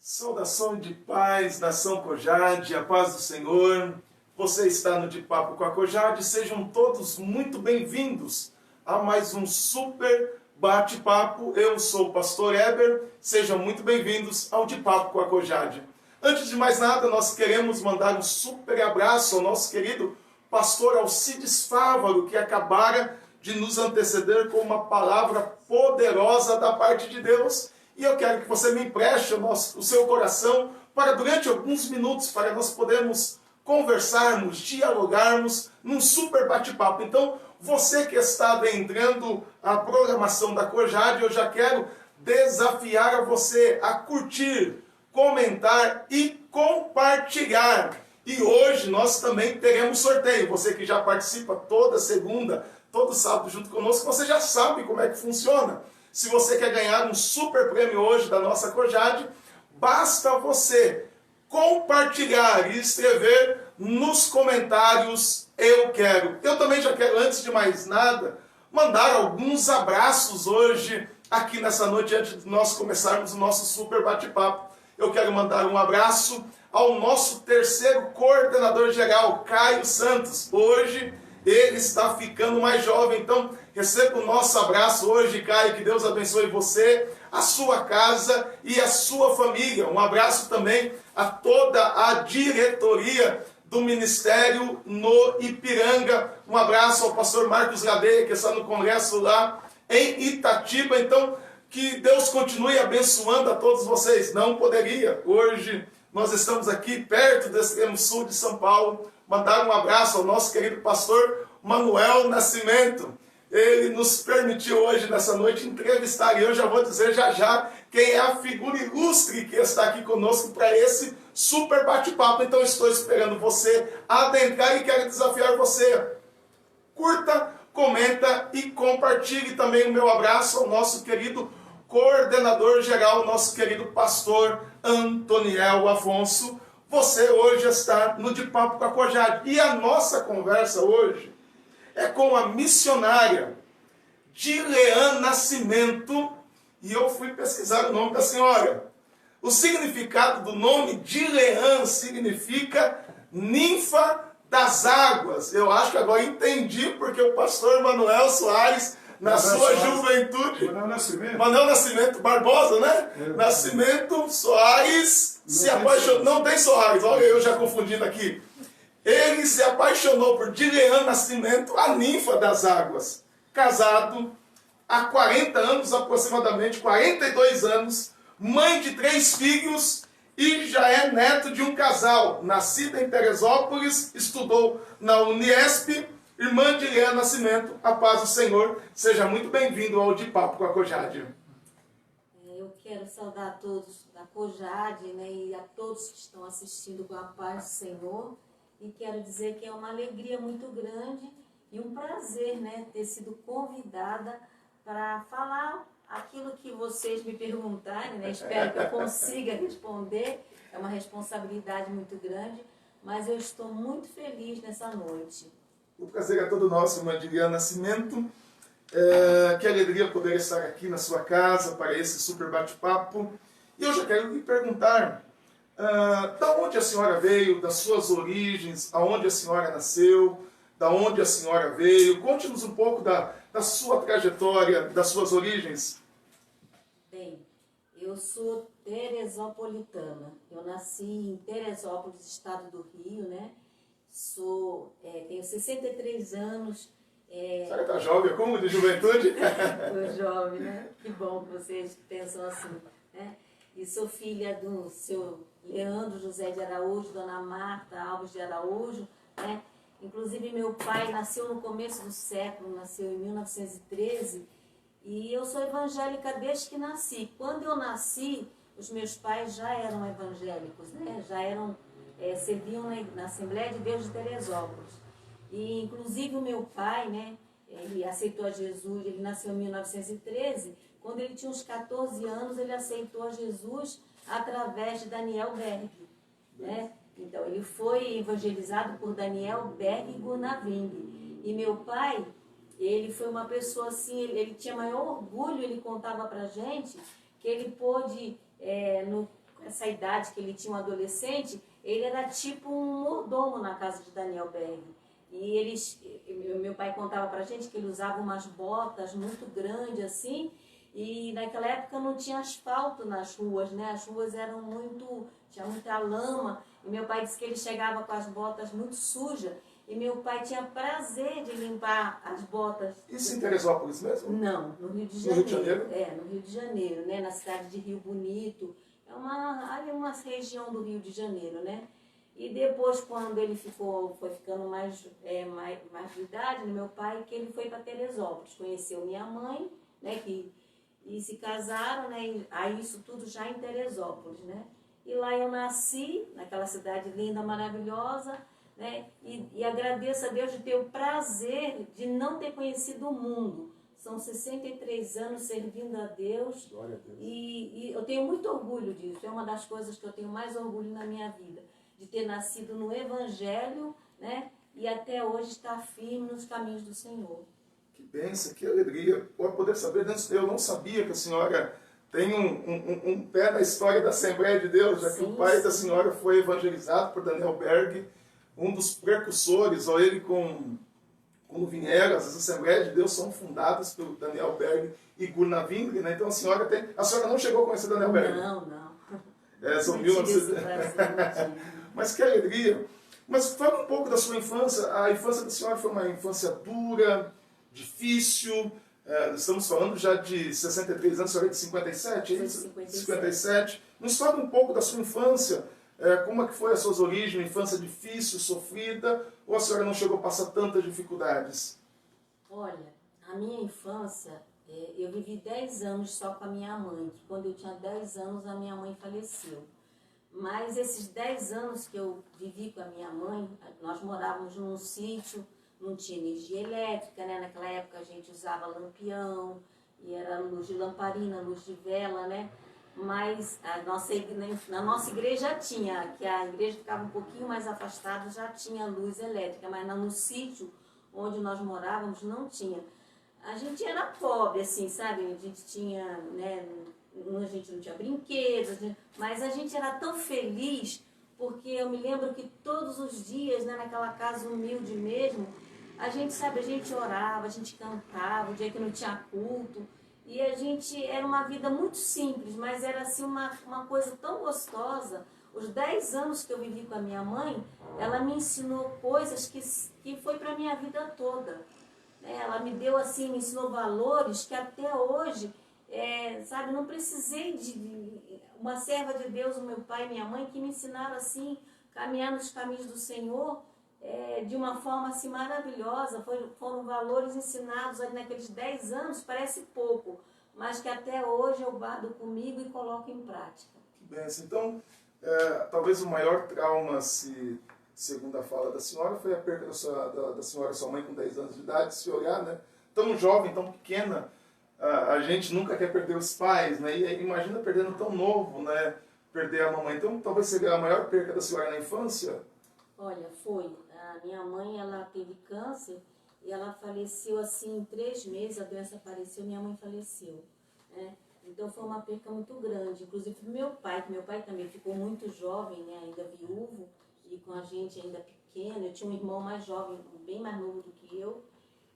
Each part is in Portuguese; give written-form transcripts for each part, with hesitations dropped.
Saudação de paz, nação Cojade, a paz do Senhor. Você está no De Papo com a Cojade. Sejam todos muito bem-vindos a mais um super bate-papo. Eu sou o pastor Eber. Sejam muito bem-vindos ao De Papo com a Cojade. Antes de mais nada, nós queremos mandar um super abraço ao nosso querido pastor Alcides Fávaro, que acabara de nos anteceder com uma palavra poderosa da parte de Deus. E eu quero que você me empreste o seu coração para, durante alguns minutos, para nós podermos conversarmos, dialogarmos num super bate-papo. Então, você que está adentrando a programação da Cojade, eu já quero desafiar a você a curtir, comentar e compartilhar. E hoje nós também teremos sorteio. Você que já participa toda segunda, todo sábado junto conosco, você já sabe como é que funciona. Se você quer ganhar um super prêmio hoje da nossa Cojade, basta você compartilhar e escrever nos comentários "eu quero". Eu também já quero, antes de mais nada, mandar alguns abraços hoje, aqui nessa noite, antes de nós começarmos o nosso super bate-papo. Eu quero mandar um abraço ao nosso terceiro coordenador geral, Caio Santos. Hoje ele está ficando mais jovem, então receba o nosso abraço hoje, Caio, que Deus abençoe você, a sua casa e a sua família. Um abraço também a toda a diretoria do Ministério no Ipiranga. Um abraço ao pastor Marcos Gadeia, que está no congresso lá em Itatiba. Então, que Deus continue abençoando a todos vocês. Não poderia. Hoje nós estamos aqui perto do extremo sul de São Paulo. Mandar um abraço ao nosso querido pastor Manuel Nascimento. Ele nos permitiu hoje, nessa noite, entrevistar. E eu já vou dizer já quem é a figura ilustre que está aqui conosco para esse super bate-papo. Então estou esperando você adentrar e quero desafiar você. Curta, comenta e compartilhe também o meu abraço ao nosso querido coordenador geral, nosso querido pastor Antoniel Afonso. Você hoje está no De Papo com a Cojade. E a nossa conversa hoje é com a missionária Dilean Nascimento. E eu fui pesquisar o nome da senhora. O significado do nome Dilean significa ninfa das águas. Eu acho que agora entendi porque o pastor Manuel Soares, na sua juventude, Manuel Nascimento Barbosa, né? Nascimento Soares se apaixonou. Não tem Soares, olha eu já confundindo aqui. Ele se apaixonou por Dilean Nascimento, a ninfa das águas. Casado há 40 anos aproximadamente, 42 anos, mãe de 3 filhos e já é neto de um casal. Nascida em Teresópolis, estudou na Uniesp. Irmã Dilean Nascimento, a paz do Senhor, seja muito bem-vindo ao De Papo com a Cojade. Eu quero saudar a todos da Cojade, né, e a todos que estão assistindo com a paz do Senhor. E quero dizer que é uma alegria muito grande e um prazer, né, ter sido convidada para falar aquilo que vocês me perguntarem, né? Espero que eu consiga responder. É uma responsabilidade muito grande, mas eu estou muito feliz nessa noite. O prazer é todo nosso, irmã Dilean Nascimento. Que alegria poder estar aqui na sua casa para esse super bate-papo. E eu já quero lhe perguntar, da onde a senhora veio, das suas origens, aonde a senhora nasceu, da onde a senhora veio. Conte-nos um pouco da sua trajetória, das suas origens. Bem, eu sou teresopolitana. Eu nasci em Teresópolis, estado do Rio, né? Tenho 63 anos. A senhora está jovem, como de juventude? Estou jovem, né? Que bom que vocês pensam assim, né? E sou filha do seu Leandro José de Araújo, dona Marta Alves de Araújo, né? Inclusive meu pai nasceu no começo do século, nasceu em 1913, e eu sou evangélica desde que nasci. Quando eu nasci, os meus pais já eram evangélicos, né? Já eram serviam na Assembleia de Deus de Teresópolis. E, inclusive, o meu pai, né, ele aceitou a Jesus, ele nasceu em 1913, quando ele tinha uns 14 anos, ele aceitou a Jesus através de Daniel Berg, né? Então, ele foi evangelizado por Daniel Berg Gurnaving. E meu pai, ele foi uma pessoa assim, ele tinha maior orgulho, ele contava pra gente, que ele pôde, essa idade que ele tinha, um adolescente, ele era tipo um mordomo na casa de Daniel Berg. E meu pai contava pra gente que ele usava umas botas muito grandes assim, e naquela época não tinha asfalto nas ruas, né? As ruas eram tinha muita lama, e meu pai disse que ele chegava com as botas muito sujas, e meu pai tinha prazer de limpar as botas. Isso em Teresópolis mesmo? Não, no Rio de No Janeiro. Rio de Janeiro? É, no Rio de Janeiro, né? Na cidade de Rio Bonito. É uma região do Rio de Janeiro, né? E depois, quando ele foi ficando mais de idade, né, meu pai, que ele foi para Teresópolis, conheceu minha mãe, né? E se casaram, né? E aí isso tudo já em Teresópolis, né? E lá eu nasci, naquela cidade linda, maravilhosa, né? E agradeço a Deus de ter o prazer de não ter conhecido o mundo. São 63 anos servindo a Deus. Glória a Deus. E eu tenho muito orgulho disso. É uma das coisas que eu tenho mais orgulho na minha vida. De ter nascido no Evangelho, né? E até hoje estar firme nos caminhos do Senhor. Que bênção, que alegria. Por poder saber, eu não sabia que a senhora tem um pé na história da Assembleia de Deus, já que o pai da senhora foi evangelizado por Daniel Berg, um dos precursores, ou ele com Vinhegas. As Assembleias de Deus são fundadas pelo Daniel Berg e Gunnar Wingre, né? Então a senhora não chegou a conhecer Daniel Berg? Não. São 1900. Mas que alegria. Mas fala um pouco da sua infância. A infância da senhora foi uma infância dura, difícil. Estamos falando já de 63 anos, a senhora é de 57, é isso? 57. Nos fala um pouco da sua infância. Como é que foi as suas origens, uma infância difícil, sofrida, ou a senhora não chegou a passar tantas dificuldades? Olha, a minha infância, eu vivi 10 anos só com a minha mãe, que quando eu tinha 10 anos a minha mãe faleceu. Mas esses 10 anos que eu vivi com a minha mãe, nós morávamos num sítio, não tinha energia elétrica, né? Naquela época a gente usava lampião, e era luz de lamparina, luz de vela, né? Mas na nossa igreja tinha, que a igreja ficava um pouquinho mais afastada, já tinha luz elétrica, mas no sítio onde nós morávamos não tinha. A gente era pobre, assim, sabe? A gente tinha, né? A gente não tinha brinquedos, mas a gente era tão feliz, porque eu me lembro que todos os dias, né, naquela casa humilde mesmo, a gente orava, a gente cantava, o dia que não tinha culto, e a gente, era uma vida muito simples, mas era assim uma coisa tão gostosa. Os 10 anos que eu vivi com a minha mãe, ela me ensinou coisas que foi para a minha vida toda. Ela me deu assim, me ensinou valores que até hoje, sabe, não precisei de uma serva de Deus, o meu pai e minha mãe, que me ensinaram assim, caminhar nos caminhos do Senhor, de uma forma assim maravilhosa. Foram valores ensinados ali naqueles 10 anos, parece pouco, mas que até hoje eu guardo comigo e coloco em prática. Que bênção. Então, talvez o maior trauma, segundo a fala da senhora, foi a perda da senhora, sua mãe, com 10 anos de idade. Se olhar, né, tão jovem, tão pequena, a gente nunca quer perder os pais, né? E imagina perdendo tão novo, né? Perder a mamãe. Então, talvez seja a maior perda da senhora na infância. Olha, foi. A minha mãe, ela teve câncer e ela faleceu assim em 3 meses. A doença apareceu, minha mãe faleceu, né? Então foi uma perca muito grande. Inclusive pro meu pai, que meu pai também ficou muito jovem, né? Ainda viúvo e com a gente ainda pequeno. Eu tinha um irmão mais jovem, bem mais novo do que eu.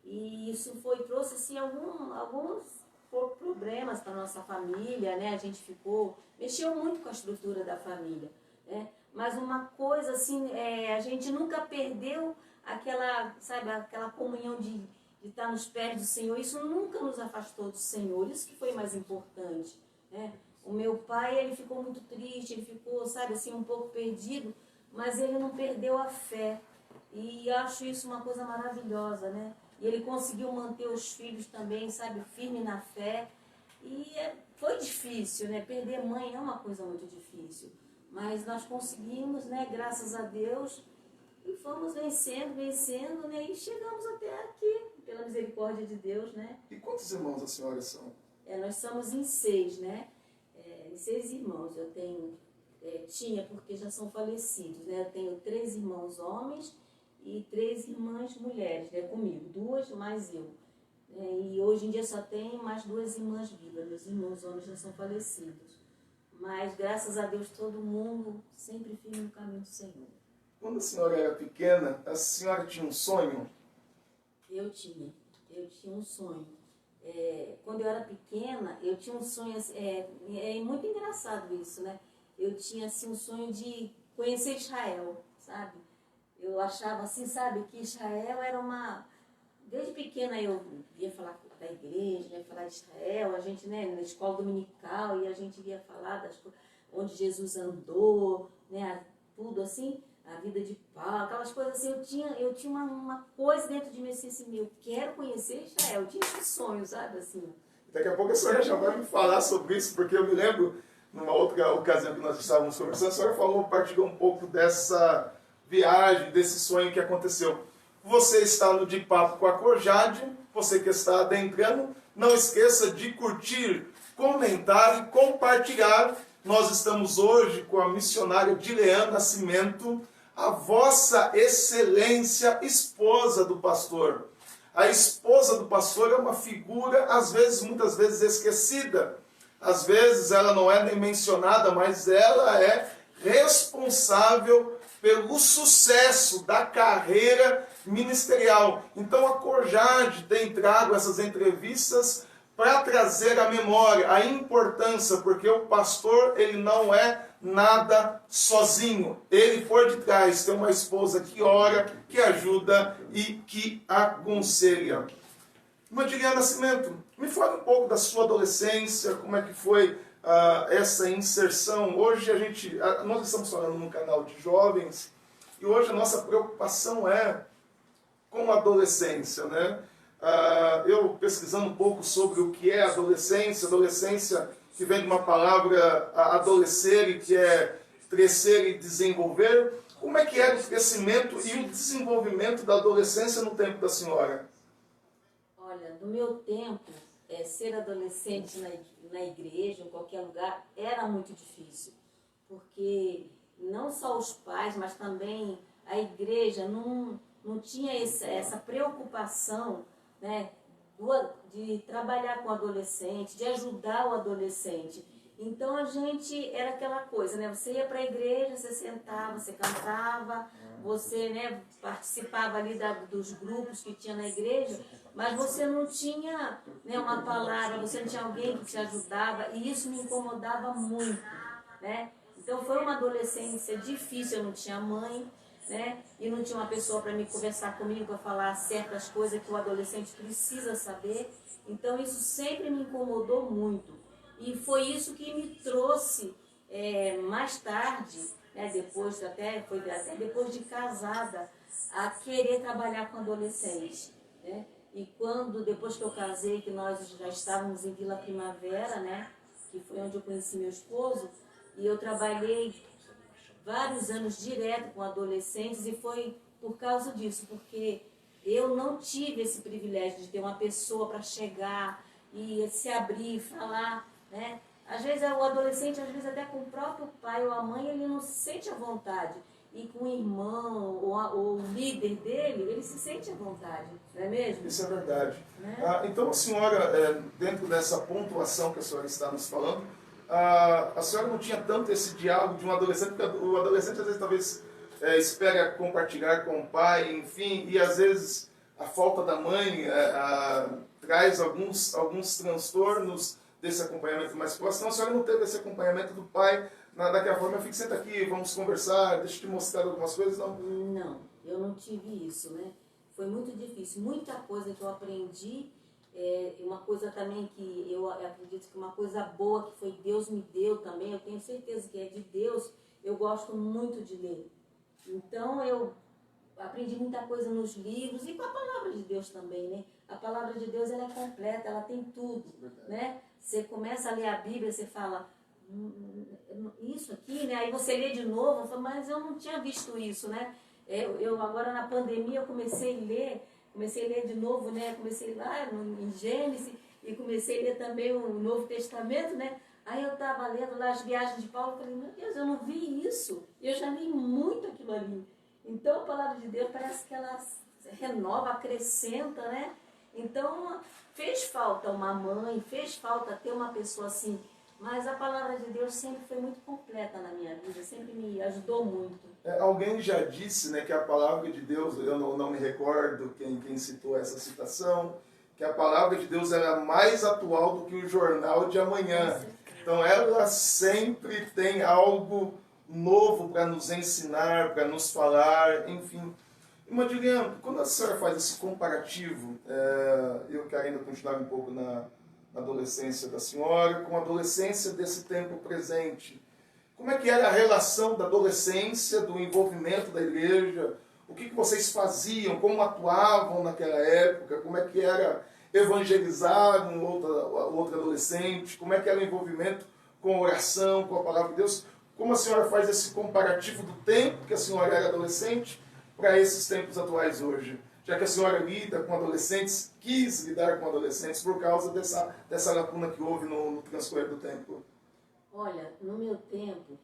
E isso trouxe assim, alguns problemas para nossa família, né? A gente mexeu muito com a estrutura da família, né? Mas uma coisa assim, a gente nunca perdeu aquela comunhão de estar nos pés do Senhor. Isso nunca nos afastou do Senhor, isso que foi mais importante, né? O meu pai, ele ficou muito triste, ele ficou, sabe, assim, um pouco perdido, mas ele não perdeu a fé. E eu acho isso uma coisa maravilhosa, né? E ele conseguiu manter os filhos também, sabe, firme na fé. E foi difícil, né? Perder mãe é uma coisa muito difícil. Mas nós conseguimos, né? Graças a Deus. E fomos vencendo, né? E chegamos até aqui, pela misericórdia de Deus, né? E quantos irmãos a senhora são? Nós somos em 6, né? Em 6 irmãos. Eu tinha, porque já são falecidos, né? Eu tenho 3 irmãos homens e 3 irmãs mulheres, né, comigo, 2 mais eu. E hoje em dia só tem mais 2 irmãs vivas, meus irmãos homens já são falecidos. mas graças a Deus todo mundo sempre firme no caminho do Senhor. Quando a senhora era pequena, a senhora tinha um sonho? Eu tinha um sonho. Quando eu era pequena, eu tinha um sonho, é muito engraçado isso, né? Eu tinha assim um sonho de conhecer Israel, sabe? Eu achava assim, sabe, que Israel era uma... Desde pequena eu ia falar da igreja, ia falar de Israel, a gente, né, na escola dominical, e a gente ia falar das coisas, onde Jesus andou, né, tudo assim, a vida de Paulo, aquelas coisas assim, eu tinha uma coisa dentro de mim assim, eu quero conhecer Israel, eu tinha esse sonho, sabe, assim. Daqui a pouco a senhora já vai me falar sobre isso, porque eu me lembro, numa outra ocasião que nós estávamos conversando, a senhora partilhou um pouco dessa viagem, desse sonho que aconteceu. Você está no De Papo com a Cojade, você que está adentrando, não esqueça de curtir, comentar e compartilhar. Nós estamos hoje com a missionária Dileana Nascimento, a vossa excelência, esposa do pastor. A esposa do pastor é uma figura, às vezes, muitas vezes esquecida. Às vezes ela não é nem mencionada, mas ela é responsável pelo sucesso da carreira ministerial. Então a Cojade tem trago essas entrevistas para trazer à memória a importância, porque o pastor ele não é nada sozinho. Ele por detrás tem uma esposa que ora, que ajuda e que aconselha. Irmã Dileana Nascimento, me fala um pouco da sua adolescência, como é que foi essa inserção. Hoje nós estamos falando num canal de jovens e hoje a nossa preocupação é com a adolescência, né? Eu pesquisando um pouco sobre o que é adolescência que vem de uma palavra adolescer e que é crescer e desenvolver. Como é que era o crescimento e o desenvolvimento da adolescência no tempo da senhora? Olha, no meu tempo, ser adolescente na igreja, em qualquer lugar, era muito difícil. Porque não só os pais, mas também a igreja não tinha essa preocupação, né, de trabalhar com o adolescente, de ajudar o adolescente. Então a gente era aquela coisa, né? Você ia para a igreja, você sentava, você cantava, você, né, participava ali dos grupos que tinha na igreja, mas você não tinha, né, uma palavra, você não tinha alguém que te ajudava, e isso me incomodava muito, né? Então foi uma adolescência difícil, eu não tinha mãe, né? E não tinha uma pessoa para me conversar comigo, para falar certas coisas que o adolescente precisa saber. Então isso sempre me incomodou muito. E foi isso que me trouxe mais tarde, né, até depois de casada, a querer trabalhar com adolescente, né? E depois que eu casei, que nós já estávamos em Vila Primavera, né, que foi onde eu conheci meu esposo, e eu trabalhei vários anos direto com adolescentes, e foi por causa disso, porque eu não tive esse privilégio de ter uma pessoa para chegar e se abrir, falar, né? Às vezes o adolescente, às vezes até com o próprio pai ou a mãe, ele não se sente à vontade. E com o irmão ou o líder dele, ele se sente à vontade, não é mesmo? Isso é verdade. Né? Então a senhora, dentro dessa pontuação que a senhora está nos falando, a senhora não tinha tanto esse diálogo de um adolescente, porque o adolescente às vezes talvez espera compartilhar com o pai, enfim, e às vezes a falta da mãe traz alguns transtornos desse acompanhamento mais próximo. Então a senhora não teve esse acompanhamento do pai, daquela forma, eu fico, senta aqui, vamos conversar, deixa eu te mostrar algumas coisas, não? Não, eu não tive isso, né? Foi muito difícil, muita coisa que eu aprendi, uma coisa também que eu acredito que uma coisa boa que foi Deus me deu também, eu tenho certeza que é de Deus, eu gosto muito de ler. Então eu aprendi muita coisa nos livros e com a palavra de Deus também, né? A palavra de Deus ela é completa, ela tem tudo, né? Você começa a ler a Bíblia, você fala, isso aqui, né? Aí você lê de novo, falo, mas eu não tinha visto isso, né? Eu agora na pandemia eu comecei a ler de novo, né? Comecei lá em Gênesis e comecei a ler também o Novo Testamento, né? Aí eu estava lendo lá as viagens de Paulo, falei, meu Deus, eu não vi isso. Eu já li muito aquilo ali. Então a palavra de Deus parece que ela renova, acrescenta, né? Então fez falta uma mãe, fez falta ter uma pessoa assim Mas a palavra de Deus sempre foi muito completa na minha vida, sempre me ajudou muito. Alguém já disse, né, que a palavra de Deus, eu não me recordo quem citou essa citação, que a palavra de Deus era mais atual do que o jornal de amanhã. Então ela sempre tem algo novo para nos ensinar, para nos falar, enfim. Irmã Juliana, quando a senhora faz esse comparativo, eu quero ainda continuar um pouco na adolescência da senhora, com a adolescência desse tempo presente, como é que era a relação da adolescência, do envolvimento da igreja? O que vocês faziam? Como atuavam naquela época? Como é que era evangelizar um outro adolescente? Como é que era o envolvimento com a oração, com a palavra de Deus? Como a senhora faz esse comparativo do tempo que a senhora era adolescente para esses tempos atuais hoje? Já que a senhora lida com adolescentes, quis lidar com adolescentes por causa dessa lacuna que houve no transcorrer do tempo. Olha, no meu tempo,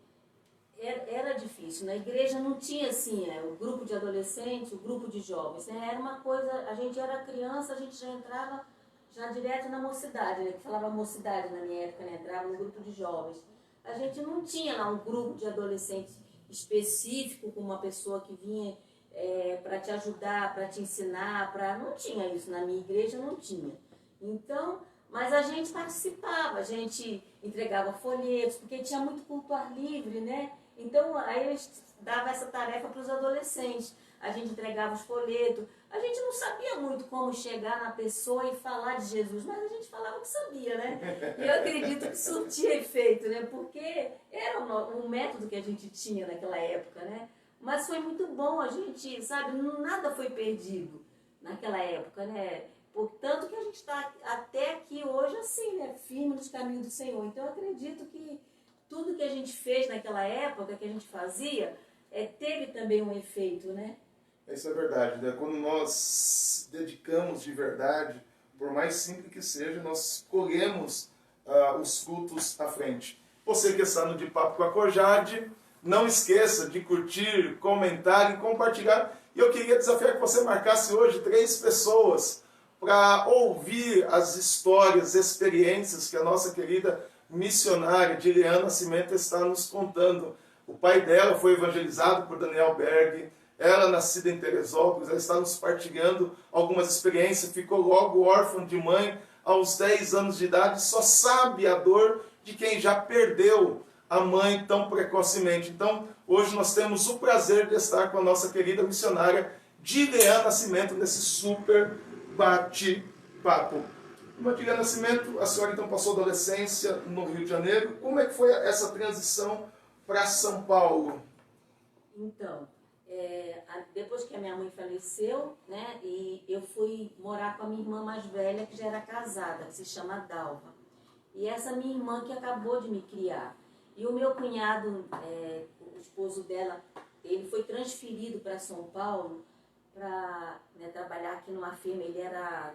era difícil. Na igreja não tinha assim, o grupo de adolescentes, o grupo de jovens. Né? Era uma coisa, a gente era criança, a gente já entrava já direto na mocidade, né? Que falava mocidade na minha época, né? Entrava no grupo de jovens. A gente não tinha lá um grupo de adolescentes específico, com uma pessoa que vinha para te ajudar, para te ensinar, não tinha isso. Na minha igreja não tinha. Então, mas a gente participava, a gente entregava folhetos, porque tinha muito culto ar livre, né? Então, aí eles davam essa tarefa para os adolescentes. A gente entregava os folhetos. A gente não sabia muito como chegar na pessoa e falar de Jesus, mas a gente falava que sabia, né? E eu acredito que surtia efeito, né? Porque era um método que a gente tinha naquela época, né? Mas foi muito bom, a gente, sabe, nada foi perdido naquela época, né? Portanto que a gente está até aqui hoje assim, né? Firme nos caminhos do Senhor. Então eu acredito que tudo que a gente fez naquela época, que a gente fazia, teve também um efeito, né? Isso é verdade, né? Quando nós dedicamos de verdade, por mais simples que seja, nós colhemos os frutos à frente. Você que está no De Papo com a Cojade, não esqueça de curtir, comentar e compartilhar. E eu queria desafiar que você marcasse hoje 3 pessoas para ouvir as histórias, experiências que a nossa querida missionária Diliana Nascimento está nos contando. O pai dela foi evangelizado por Daniel Berg, ela nascida em Teresópolis, ela está nos partilhando algumas experiências, ficou logo órfã de mãe aos 10 anos de idade, só sabe a dor de quem já perdeu a mãe tão precocemente. Então, hoje nós temos o prazer de estar com a nossa querida missionária Diliana Nascimento nesse super bate-papo. Irmã Diliana Nascimento, a senhora então passou a adolescência no Rio de Janeiro. Como é que foi essa transição para São Paulo? Então, depois que a minha mãe faleceu, né, e eu fui morar com a minha irmã mais velha, que já era casada, que se chama Dalva. E essa minha irmã que acabou de me criar. E o meu cunhado, o esposo dela, ele foi transferido para São Paulo para trabalhar aqui numa firma. Ele era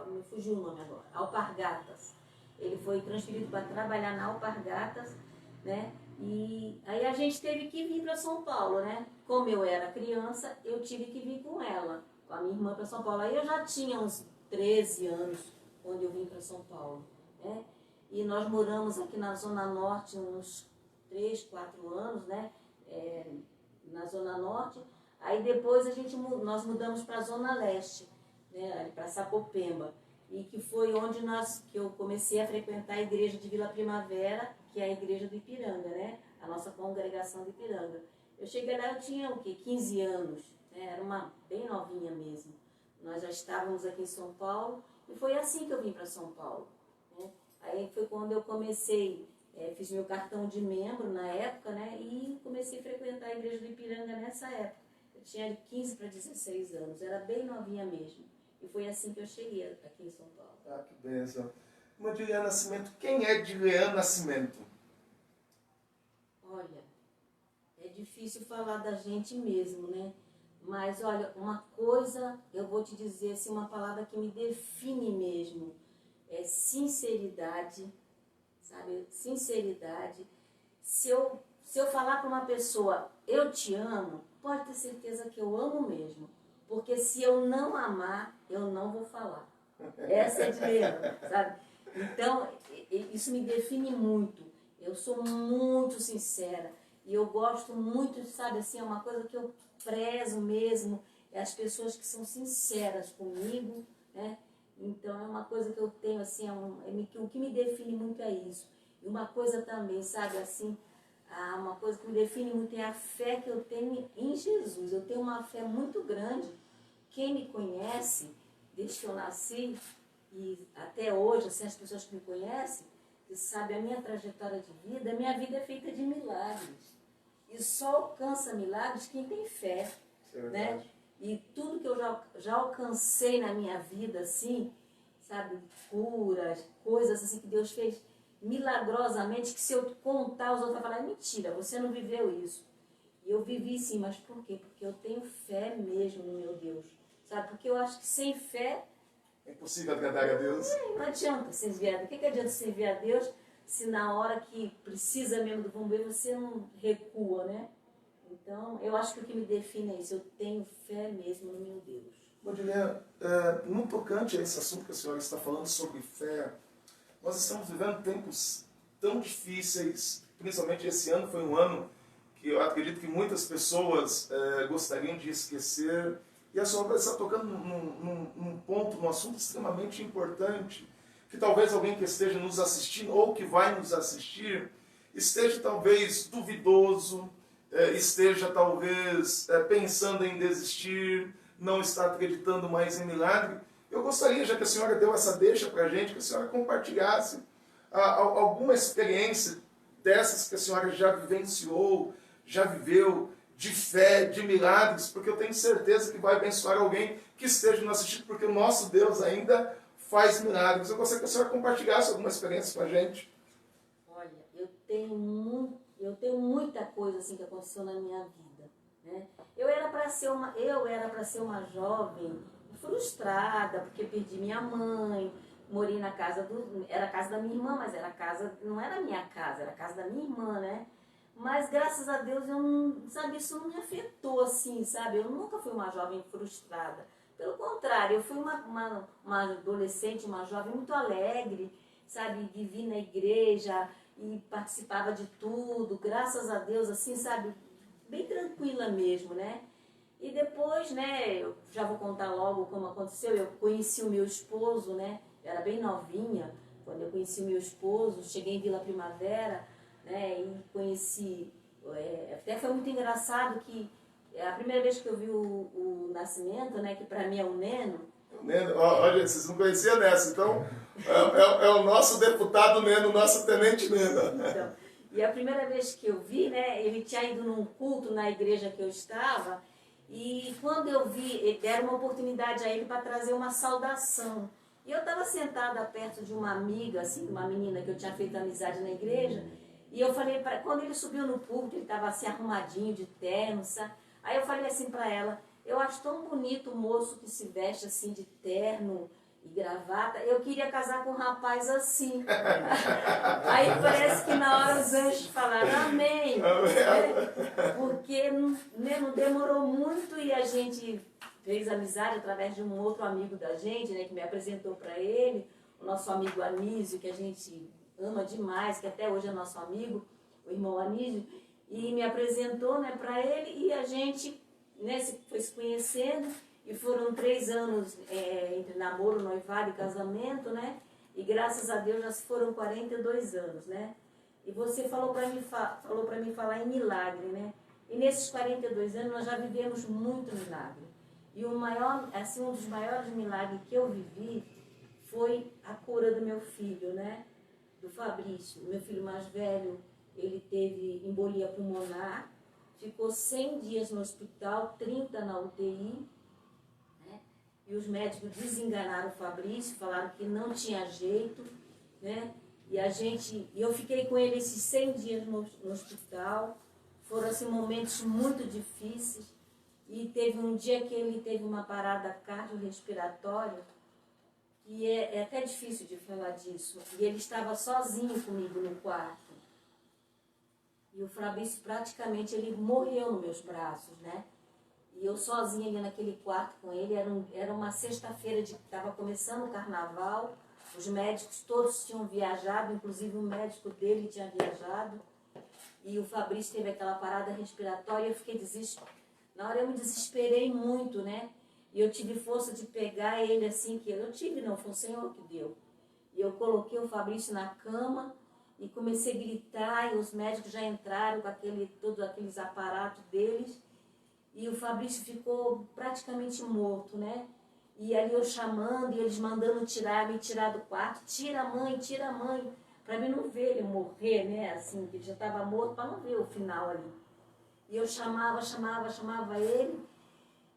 me fugiu o nome agora, Alpargatas. Ele foi transferido para trabalhar na Alpargatas, né? E aí a gente teve que vir para São Paulo, né? Como eu era criança, eu tive que vir com ela, com a minha irmã para São Paulo. Aí eu já tinha uns 13 anos quando eu vim para São Paulo, né? E nós moramos aqui na Zona Norte uns 3, 4 anos, né? Na Zona Norte. Aí depois nós mudamos para a Zona Leste, né? Para Sapopemba. E que foi onde que eu comecei a frequentar a igreja de Vila Primavera, que é a igreja do Ipiranga, né? A nossa congregação do Ipiranga. Eu cheguei lá, eu tinha o quê? 15 anos, né? Era bem novinha mesmo. Nós já estávamos aqui em São Paulo e foi assim que eu vim para São Paulo, né? Aí foi quando eu comecei, fiz meu cartão de membro na época, né? E comecei a frequentar a igreja do Ipiranga nessa época. Eu tinha de 15 para 16 anos, era bem novinha mesmo. E foi assim que eu cheguei aqui em São Paulo. Ah, que bênção. Irmã Diliana Nascimento, quem é Diliana Nascimento? Olha, é difícil falar da gente mesmo, né? Mas, olha, uma coisa, eu vou te dizer assim, uma palavra que me define mesmo, é sinceridade, sabe? Sinceridade. Se eu falar para uma pessoa, eu te amo, pode ter certeza que eu amo mesmo. Porque se eu não amar, eu não vou falar. Essa é a dilema, sabe? Então, isso me define muito. Eu sou muito sincera. E eu gosto muito, sabe, assim, é uma coisa que eu prezo mesmo, é as pessoas que são sinceras comigo, né? Então, é uma coisa que eu tenho, assim, o que me define muito é isso. E uma coisa também, sabe, assim, uma coisa que me define muito é a fé que eu tenho em Jesus. Eu tenho uma fé muito grande. Quem me conhece, desde que eu nasci, e até hoje, assim, as pessoas que me conhecem, que sabem a minha trajetória de vida, a minha vida é feita de milagres. E só alcança milagres quem tem fé, né? E tudo que eu já alcancei na minha vida, assim, sabe, curas, coisas assim que Deus fez milagrosamente, que se eu contar, os outros vão falar, mentira, você não viveu isso. E eu vivi sim, mas por quê? Porque eu tenho fé mesmo no meu Deus, sabe? Porque eu acho que sem fé... É impossível agradar a Deus. Não adianta você enviar. O que adianta você enviar a Deus se na hora que precisa mesmo do bombeiro você não recua, né? Então, eu acho que o que me define é isso. Eu tenho fé mesmo no meu Deus. Odilene, no tocante a esse assunto que a senhora está falando sobre fé, nós estamos vivendo tempos tão difíceis, principalmente esse ano foi um ano que eu acredito que muitas pessoas gostariam de esquecer. E a senhora está tocando num ponto, num assunto extremamente importante, que talvez alguém que esteja nos assistindo ou que vai nos assistir esteja talvez duvidoso, esteja talvez pensando em desistir, não está acreditando mais em milagre. Eu gostaria, já que a senhora deu essa deixa para a gente, que a senhora compartilhasse alguma experiência dessas que a senhora já vivenciou, já viveu, de fé, de milagres, porque eu tenho certeza que vai abençoar alguém que esteja nos assistindo, porque o nosso Deus ainda faz milagres. Eu gostaria que a senhora compartilhasse alguma experiência com a gente. Olha, eu tenho muita coisa assim que aconteceu na minha vida, né? Eu era para ser uma jovem frustrada, porque perdi minha mãe, morei na casa era a casa da minha irmã, mas não era a minha casa, era a casa da minha irmã, né? Mas graças a Deus isso não me afetou assim, sabe? Eu nunca fui uma jovem frustrada. Pelo contrário, eu fui uma adolescente, uma jovem muito alegre, sabe? Vivi na igreja e participava de tudo, graças a Deus, assim, sabe? Bem tranquila mesmo, né? E depois, né, eu já vou contar logo como aconteceu, eu conheci o meu esposo, né? Eu era bem novinha quando eu conheci o meu esposo, cheguei em Vila Primavera, né, e conheci, até foi muito engraçado que a primeira vez que eu vi o Nascimento, né, que para mim é o Neno. Olha, vocês não conheciam dessa, então é o nosso deputado Neno, o nosso tenente Neno. Então, e a primeira vez que eu vi, né, ele tinha ido num culto na igreja que eu estava, e quando eu vi, deram uma oportunidade a ele para trazer uma saudação. E eu estava sentada perto de uma amiga, assim, uma menina que eu tinha feito amizade na igreja, e eu falei, quando ele subiu no púlpito, ele estava assim arrumadinho, de terno, sabe? Aí eu falei assim para ela, eu acho tão bonito o moço que se veste assim de terno e gravata, eu queria casar com um rapaz assim. Aí parece que na hora os anjos falaram, amém. Porque né, não demorou muito e a gente fez amizade através de um outro amigo da gente, né, que me apresentou para ele, o nosso amigo Anísio, que a gente ama demais, que até hoje é nosso amigo, o irmão Anísio, e me apresentou, né, para ele, e a gente, né, foi se conhecendo, e foram 3 anos entre namoro, noivado e casamento, né, e graças a Deus já foram 42 anos, né, e você falou para mim falar em milagre, né, e nesses 42 anos nós já vivemos muito milagre, e o maior, assim, um dos maiores milagres que eu vivi foi a cura do meu filho, né, do Fabrício, meu filho mais velho. Ele teve embolia pulmonar, ficou 100 dias no hospital, 30 na UTI, né? E os médicos desenganaram o Fabrício, falaram que não tinha jeito, né? E eu fiquei com ele esses 100 dias no hospital, foram assim momentos muito difíceis, e teve um dia que ele teve uma parada cardiorrespiratória, e é até difícil de falar disso, e ele estava sozinho comigo no quarto. E o Fabrício praticamente ele morreu nos meus braços, né? E eu sozinha ali naquele quarto com ele, era uma sexta-feira, estava começando o carnaval, Os médicos todos tinham viajado, inclusive o médico dele tinha viajado. E o Fabrício teve aquela parada respiratória e eu fiquei desesperada. Na hora eu me desesperei muito, né? E eu tive força de pegar ele assim, que eu tive não, foi o Senhor que deu. E eu coloquei o Fabrício na cama e comecei a gritar, e os médicos já entraram com todos aqueles aparatos deles. E o Fabrício ficou praticamente morto, né? E ali eu chamando, e eles mandando me tirar do quarto. Tira a mãe, para mim não ver ele morrer, né? Assim, que ele já estava morto, para não ver o final ali. E eu chamava ele.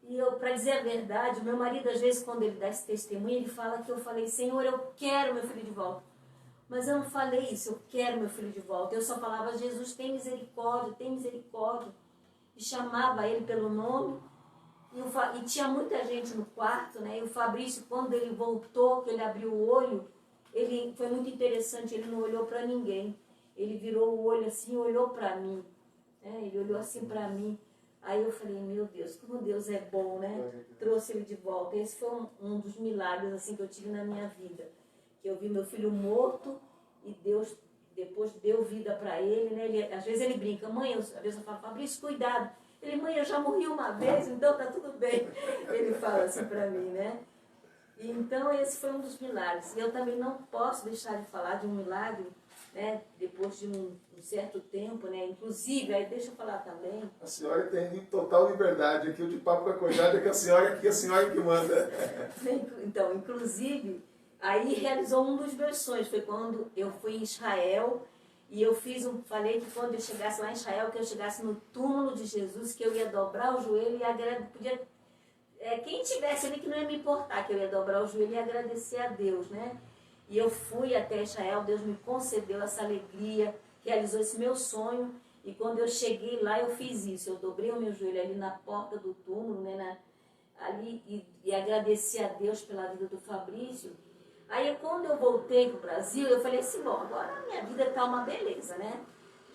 E eu, para dizer a verdade, meu marido, às vezes, quando ele dá esse testemunho, ele fala que eu falei, Senhor, eu quero meu filho de volta. Mas eu não falei isso, eu quero meu filho de volta. Eu só falava, Jesus, tem misericórdia, tem misericórdia. E chamava ele pelo nome. E tinha muita gente no quarto, né? E o Fabrício, quando ele voltou, que ele abriu o olho, foi muito interessante, ele não olhou para ninguém. Ele virou o olho assim e olhou para mim. Né? Ele olhou assim para mim. Aí eu falei, meu Deus, como Deus é bom, né? Trouxe ele de volta. Esse foi um dos milagres assim, que eu tive na minha vida. Que eu vi meu filho morto e Deus depois deu vida para ele, né? Às vezes ele brinca, mãe, às vezes eu falo, Fabrício, cuidado. Ele, mãe, eu já morri uma vez, então tá tudo bem. Ele fala assim para mim, né? E, então esse foi um dos milagres. E eu também não posso deixar de falar de um milagre, né? Depois de um certo tempo, né? Inclusive, aí deixa eu falar também. A senhora tem total liberdade aqui, o de papo com a Cojade é que a senhora que manda. Então, inclusive, aí realizou um dos meus sonhos, foi quando eu fui em Israel e eu falei que quando eu chegasse lá em Israel, que eu chegasse no túmulo de Jesus, que eu ia dobrar o joelho e quem tivesse ali que não ia me importar, que eu ia dobrar o joelho e agradecer a Deus, né? E eu fui até Israel, Deus me concedeu essa alegria, realizou esse meu sonho. E quando eu cheguei lá, eu fiz isso. Eu dobrei o meu joelho ali na porta do túmulo, né, ali, e agradeci a Deus pela vida do Fabrício. Aí, quando eu voltei para o Brasil, eu falei assim, bom, agora a minha vida está uma beleza, né?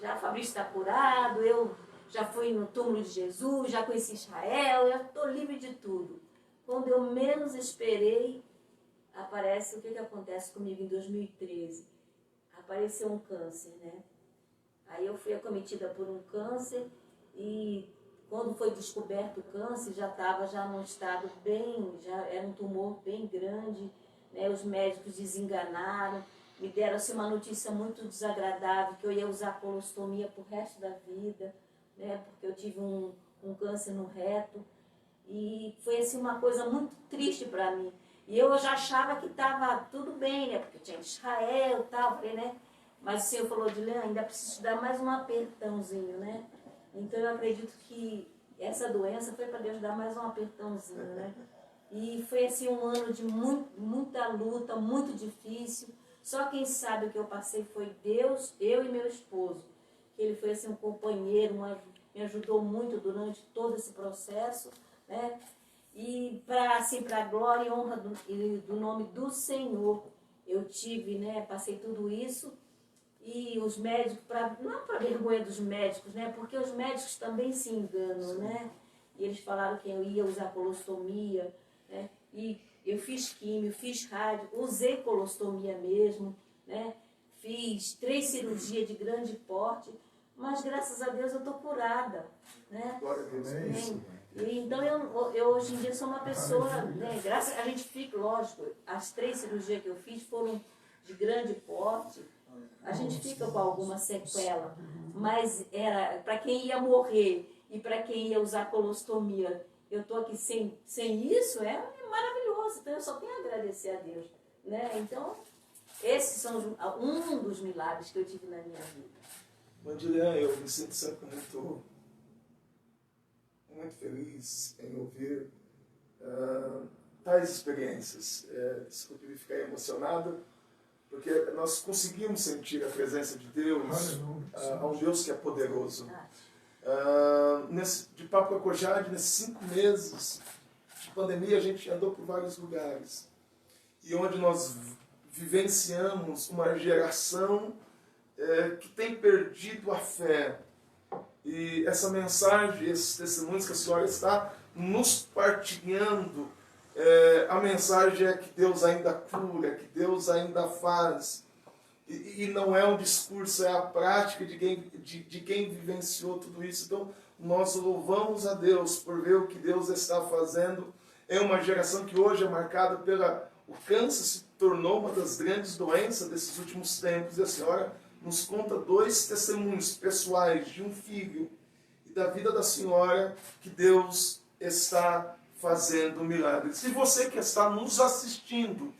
Já o Fabrício está curado, eu já fui no túmulo de Jesus, já conheci Israel, eu estou livre de tudo. Quando eu menos esperei, aparece o que acontece comigo em 2013. Apareceu um câncer, né? Aí eu fui acometida por um câncer e quando foi descoberto o câncer já estava num estado já era um tumor bem grande, né? Os médicos desenganaram, me deram assim, uma notícia muito desagradável, que eu ia usar colostomia pro resto da vida, né? Porque eu tive um câncer no reto e foi assim uma coisa muito triste para mim. E eu já achava que estava tudo bem, né? Porque tinha Israel e tal, falei, né? Mas o Senhor falou, Juliana, ainda preciso dar mais um apertãozinho, né? Então eu acredito que essa doença foi para Deus dar mais um apertãozinho, né? E foi assim um ano de muita luta, muito difícil. Só quem sabe o que eu passei foi Deus, eu e meu esposo. Que ele foi assim um companheiro, me ajudou muito durante todo esse processo, né? E para a glória e honra do nome do Senhor, eu tive, né? Passei tudo isso. E os médicos, não para vergonha dos médicos, né? Porque os médicos também se enganam, né? E eles falaram que eu ia usar colostomia, né? E eu fiz químio, fiz rádio, usei colostomia mesmo, né? Fiz 3 cirurgias de grande porte, mas graças a Deus eu estou curada, né? Glória a Deus, é isso. E, então eu hoje em dia sou uma pessoa, né? Graças a gente fica, lógico, as 3 cirurgias que eu fiz foram de grande porte. A gente fica com alguma sequela, mas era para quem ia morrer e para quem ia usar colostomia. Eu estou aqui sem isso, é maravilhoso. Então eu só tenho a agradecer a Deus, né? Então esses são um dos milagres que eu tive na minha vida. Mandilian, eu me sinto sempre muito feliz em ouvir tais experiências. Desculpe me ficar emocionado, porque nós conseguimos sentir a presença de Deus, a um Deus que é poderoso. De papo com a Cojade, nesses 5 meses de pandemia, a gente andou por vários lugares. E onde nós vivenciamos uma geração que tem perdido a fé. E essa mensagem, esses testemunhos que a senhora está nos partilhando, A mensagem é que Deus ainda cura, que Deus ainda faz. E não é um discurso, é a prática de quem vivenciou tudo isso. Então, nós louvamos a Deus por ver o que Deus está fazendo. É uma geração que hoje é marcada pela... O câncer se tornou uma das grandes doenças desses últimos tempos. E a senhora nos conta 2 testemunhos pessoais de um filho e da vida da senhora que Deus está fazendo milagres. E você que está nos assistindo,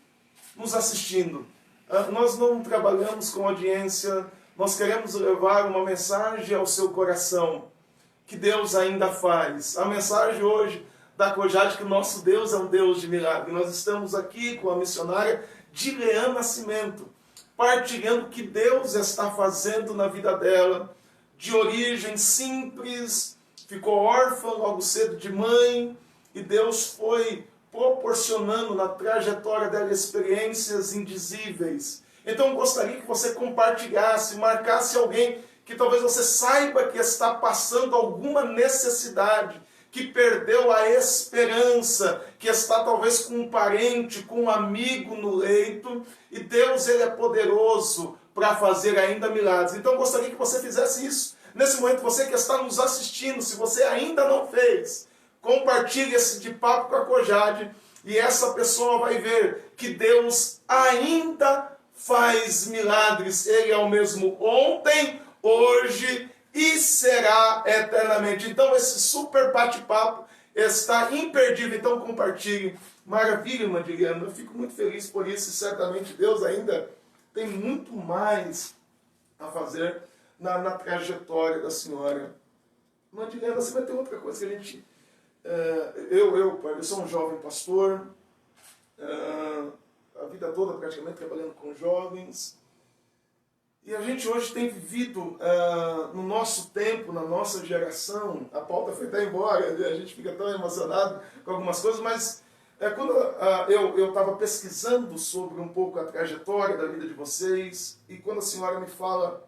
nós não trabalhamos com audiência, nós queremos levar uma mensagem ao seu coração, que Deus ainda faz. A mensagem hoje da Cojade que o nosso Deus é um Deus de milagre. Nós estamos aqui com a missionária Dileana Nascimento, partilhando o que Deus está fazendo na vida dela, de origem simples, ficou órfã logo cedo de mãe, e Deus foi proporcionando na trajetória dela experiências indizíveis. Então eu gostaria que você compartilhasse, marcasse alguém que talvez você saiba que está passando alguma necessidade, que perdeu a esperança, que está talvez com um parente, com um amigo no leito, e Deus ele é poderoso para fazer ainda milagres. Então eu gostaria que você fizesse isso. Nesse momento, você que está nos assistindo, se você ainda não fez, compartilhe esse de papo com a Cojade, e essa pessoa vai ver que Deus ainda faz milagres. Ele é o mesmo ontem, hoje e será eternamente. Então esse super bate-papo está imperdível. Então compartilhe. Maravilha, irmã Dileana. Eu fico muito feliz por isso, e certamente Deus ainda tem muito mais a fazer na trajetória da senhora. Irmã Dileana, você vai ter outra coisa que a gente... Eu sou um jovem pastor, a vida toda praticamente trabalhando com jovens, e a gente hoje tem vivido no nosso tempo, na nossa geração, a pauta foi até embora, a gente fica tão emocionado com algumas coisas, mas quando eu estava pesquisando sobre um pouco a trajetória da vida de vocês, e quando a senhora me fala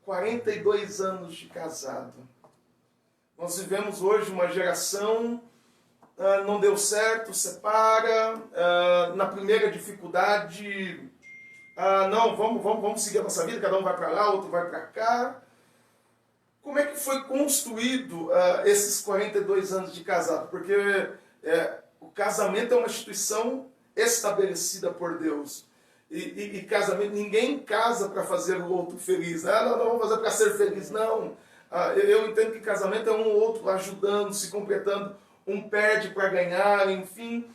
42 anos de casado, nós vivemos hoje uma geração, não deu certo, separa, na primeira dificuldade, não, vamos seguir a nossa vida, cada um vai para lá, outro vai para cá. Como é que foi construído esses 42 anos de casado? Porque o casamento é uma instituição estabelecida por Deus. E casamento, ninguém casa para fazer o outro feliz. Não, vamos fazer para ser feliz, não. Eu entendo que casamento é um ou outro ajudando, se completando, um perde para ganhar, enfim.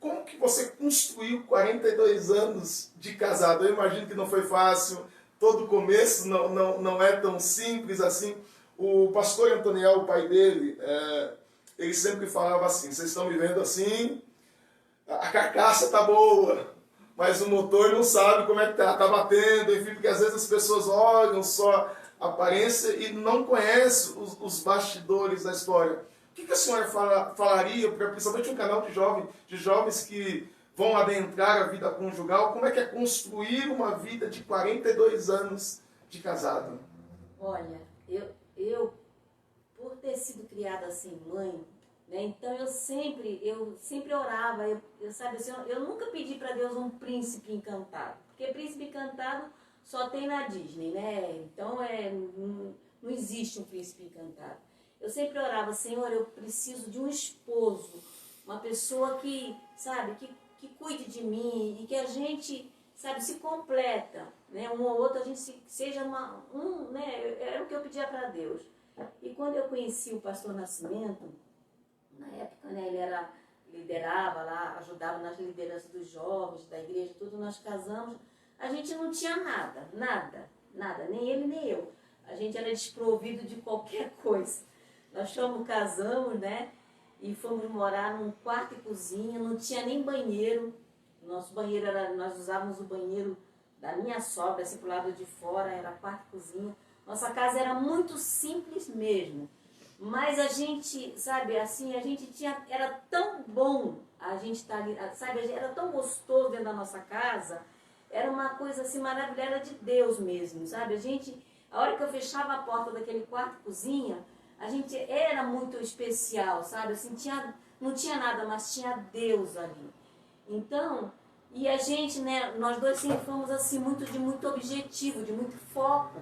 Como que você construiu 42 anos de casado? Eu imagino que não foi fácil, todo começo não é tão simples assim. O pastor Antoniel, o pai dele, ele sempre falava assim: vocês estão vivendo assim, a carcaça tá boa, mas o motor não sabe como é que tá batendo, enfim, porque às vezes as pessoas olham só a aparência e não conhecem os bastidores da história. O que a senhora falaria, principalmente um canal de jovens que vão adentrar a vida conjugal, como é que é construir uma vida de 42 anos de casado? Olha, eu por ter sido criada assim, mãe, né, então eu sempre orava, sabe assim, eu nunca pedi para Deus um príncipe encantado, porque príncipe encantado só tem na Disney, né? Então não existe um príncipe encantado. Eu sempre orava: Senhor, eu preciso de um esposo, uma pessoa que, sabe, que cuide de mim e que a gente, sabe, se completa, né? Um ou outro, a gente seja né? Era o que eu pedia para Deus. E quando eu conheci o pastor Nascimento, na época, né, ele liderava lá, ajudava nas lideranças dos jovens, da igreja, tudo, nós casamos. A gente não tinha nada, nem ele nem eu. A gente era desprovido de qualquer coisa. Nós casamos, né? E fomos morar num quarto e cozinha, não tinha nem banheiro. Nosso banheiro nós usávamos o banheiro da minha sogra, assim pro lado de fora, era quarto e cozinha. Nossa casa era muito simples mesmo. Mas a gente, sabe, assim, era tão bom a gente estar ali, sabe, era tão gostoso dentro da nossa casa. Era uma coisa assim maravilhosa, era de Deus mesmo, sabe? A hora que eu fechava a porta daquele quarto e cozinha, a gente era muito especial, sabe? Assim, não tinha nada, mas tinha Deus ali. Então, e a gente, né, nós dois sempre fomos assim, muito objetivo, de muito foco,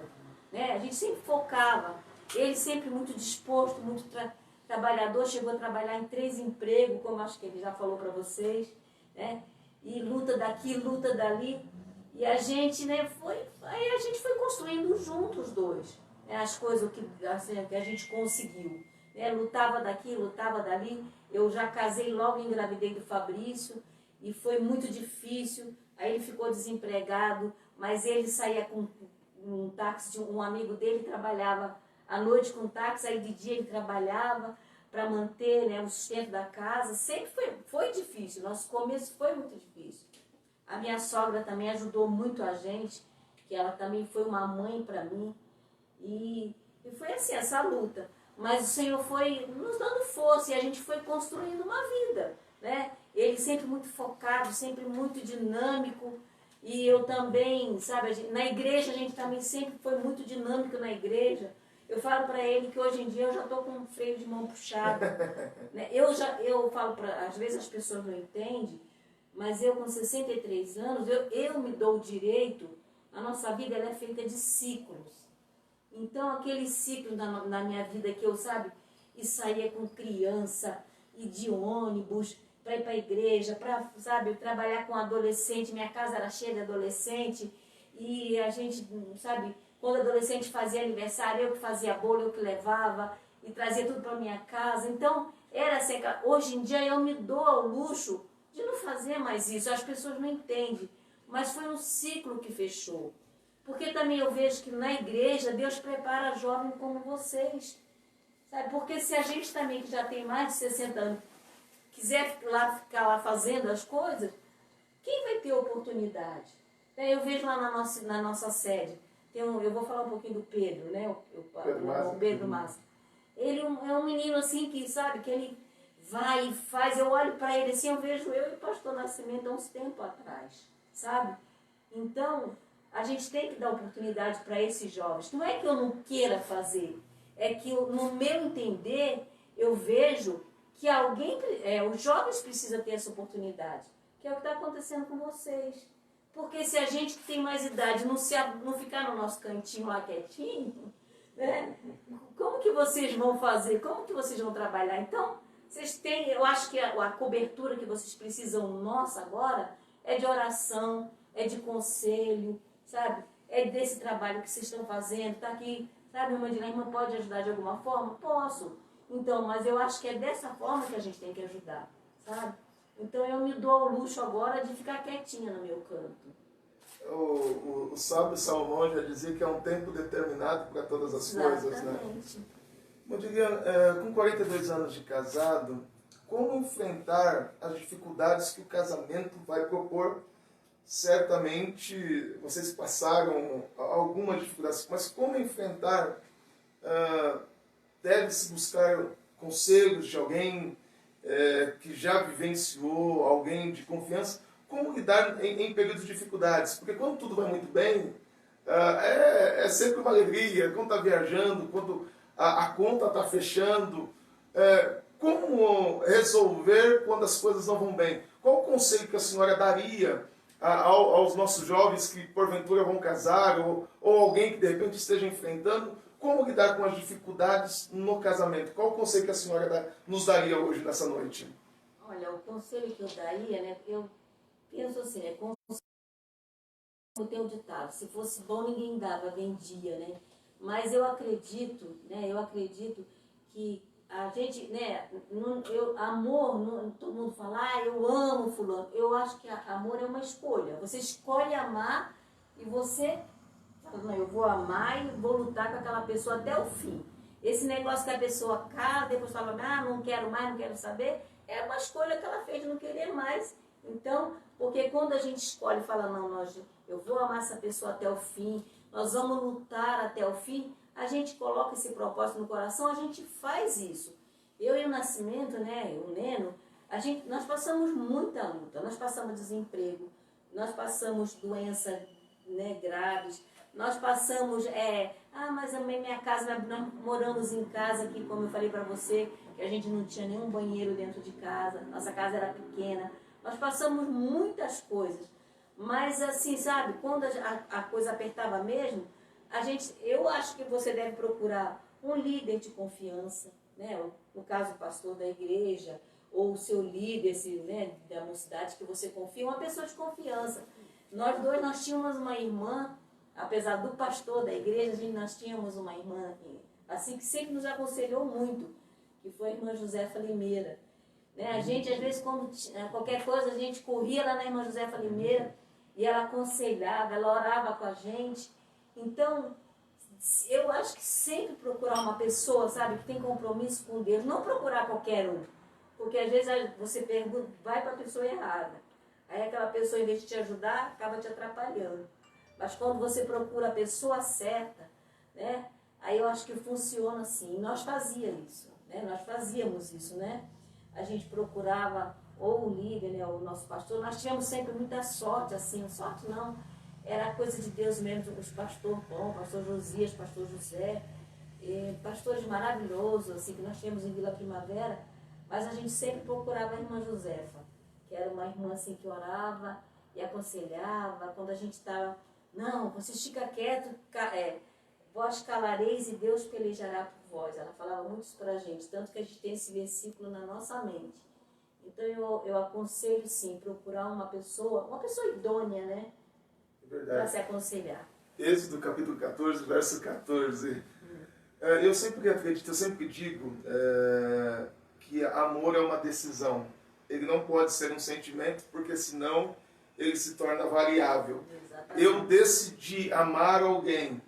né? A gente sempre focava. Ele sempre muito disposto, muito trabalhador, chegou a trabalhar em 3 empregos, como acho que ele já falou para vocês, né? E luta daqui, luta dali. E a gente, né, aí a gente foi construindo juntos os dois, né, as coisas assim, que a gente conseguiu. Né? Lutava daqui, lutava dali. Eu já casei logo, engravidei do Fabrício e foi muito difícil. Aí ele ficou desempregado, mas ele saía com um táxi, um amigo dele trabalhava à noite com táxi, aí de dia ele trabalhava para manter, né, o sustento da casa. Sempre foi difícil, nosso começo foi muito difícil. A minha sogra também ajudou muito a gente, que ela também foi uma mãe para mim. E foi assim, essa luta. Mas o Senhor foi nos dando força e a gente foi construindo uma vida, né? Ele sempre muito focado, sempre muito dinâmico. E eu também, sabe, na igreja a gente também sempre foi muito dinâmico na igreja. Eu falo para ele que hoje em dia eu já estou com um freio de mão puxado. Né? Eu falo às vezes as pessoas não entendem, mas eu com 63 anos, eu me dou o direito, a nossa vida ela é feita de ciclos. Então aquele ciclo na minha vida que eu, sabe, e saía com criança, e de ônibus, para ir para a igreja, para, sabe, trabalhar com adolescente, minha casa era cheia de adolescente, e a gente, sabe, quando adolescente fazia aniversário, eu que fazia bolo, eu que levava, e trazia tudo para minha casa. Então, era assim, hoje em dia eu me dou ao luxo de não fazer mais isso, as pessoas não entendem, mas foi um ciclo que fechou. Porque também eu vejo que na igreja Deus prepara jovens como vocês, sabe? Porque se a gente também que já tem mais de 60 anos quiser ficar lá fazendo as coisas, quem vai ter oportunidade? Eu vejo lá na nossa sede, eu vou falar um pouquinho do Pedro, né? O Pedro Massa. Ele é um menino assim que, sabe, que ele vai e faz, eu olho para ele assim, eu vejo eu e o pastor Nascimento há uns tempos atrás, sabe? Então, a gente tem que dar oportunidade para esses jovens. Não é que eu não queira fazer, é que no meu entender, eu vejo que os jovens precisam ter essa oportunidade, que é o que está acontecendo com vocês. Porque se a gente que tem mais idade não ficar no nosso cantinho lá quietinho, né, como que vocês vão fazer? Como que vocês vão trabalhar? Então, eu acho que a cobertura que vocês precisam nossa agora é de oração, é de conselho, sabe? É desse trabalho que vocês estão fazendo, tá aqui, sabe, irmã Dilene, irmã pode ajudar de alguma forma? Posso. Então, mas eu acho que é dessa forma que a gente tem que ajudar, sabe? Então eu me dou ao luxo agora de ficar quietinha no meu canto. O sábio Salomão já dizia que é um tempo determinado para todas as coisas, né? Com 42 anos de casado, como enfrentar as dificuldades que o casamento vai propor? Certamente vocês passaram algumas dificuldades, mas como enfrentar? Deve-se buscar conselhos de alguém que já vivenciou, alguém de confiança. Como lidar em períodos de dificuldades? Porque quando tudo vai muito bem, é sempre uma alegria. Quando está viajando, quando a conta está fechando. Como resolver quando as coisas não vão bem? Qual o conselho que a senhora daria aos nossos jovens que porventura vão casar ou alguém que de repente esteja enfrentando? Como lidar com as dificuldades no casamento? Qual o conselho que a senhora nos daria hoje, nessa noite? Olha, o conselho que eu daria, né, eu penso assim, como tem o ditado, se fosse bom ninguém dava, vendia, né? Mas eu acredito que a gente, né, amor, todo mundo fala, eu amo fulano. Eu acho que amor é uma escolha. Você escolhe amar e você fala, não, eu vou amar e vou lutar com aquela pessoa até o fim. Esse negócio que a pessoa casa, depois fala, não quero mais, não quero saber, é uma escolha que ela fez de não querer mais. Então, porque quando a gente escolhe e fala, não, eu vou amar essa pessoa até o fim, nós vamos lutar até o fim, a gente coloca esse propósito no coração, a gente faz isso. Eu e o Nascimento, né, o Neno, nós passamos muita luta, nós passamos desemprego, nós passamos doenças, né, graves, Nós passamos, mas a minha casa, nós moramos em casa aqui, como eu falei para você, que a gente não tinha nenhum banheiro dentro de casa, nossa casa era pequena. Nós passamos muitas coisas, mas assim, sabe, quando a coisa apertava mesmo, eu acho que você deve procurar um líder de confiança, né? No caso, o pastor da igreja, ou o seu líder, né, da mocidade que você confia, uma pessoa de confiança. Nós tínhamos uma irmã, apesar do pastor da igreja, nós tínhamos uma irmã assim, que sempre nos aconselhou muito, que foi a irmã Josefa Limeira. Né? A gente, às vezes, quando qualquer coisa, a gente corria lá na irmã Josefa Limeira e ela aconselhava, ela orava com a gente. Então, eu acho que sempre procurar uma pessoa, sabe, que tem compromisso com Deus, não procurar qualquer um. Porque às vezes você pergunta, vai para a pessoa errada. Aí aquela pessoa, em vez de te ajudar, acaba te atrapalhando. Mas quando você procura a pessoa certa, né, aí eu acho que funciona assim. E nós fazíamos isso, né? A gente procurava ou o líder, né, ou o nosso pastor. Nós tivemos sempre muita sorte, assim, sorte não, era coisa de Deus mesmo, os pastor bom, pastor Josias, pastor José, pastores maravilhosos, assim, que nós tínhamos em Vila Primavera, mas a gente sempre procurava a irmã Josefa, que era uma irmã assim que orava e aconselhava, quando a gente estava, não, você fica quieto, vós calareis e Deus pelejará por vós. Ela falava muito isso pra gente, tanto que a gente tem esse versículo na nossa mente. Então eu aconselho sim, procurar uma pessoa idônea, né? Para se aconselhar. Êxodo capítulo 14, verso 14. Eu sempre acredito, eu sempre digo que amor é uma decisão. Ele não pode ser um sentimento, porque senão ele se torna variável. Exatamente. Eu decidi amar alguém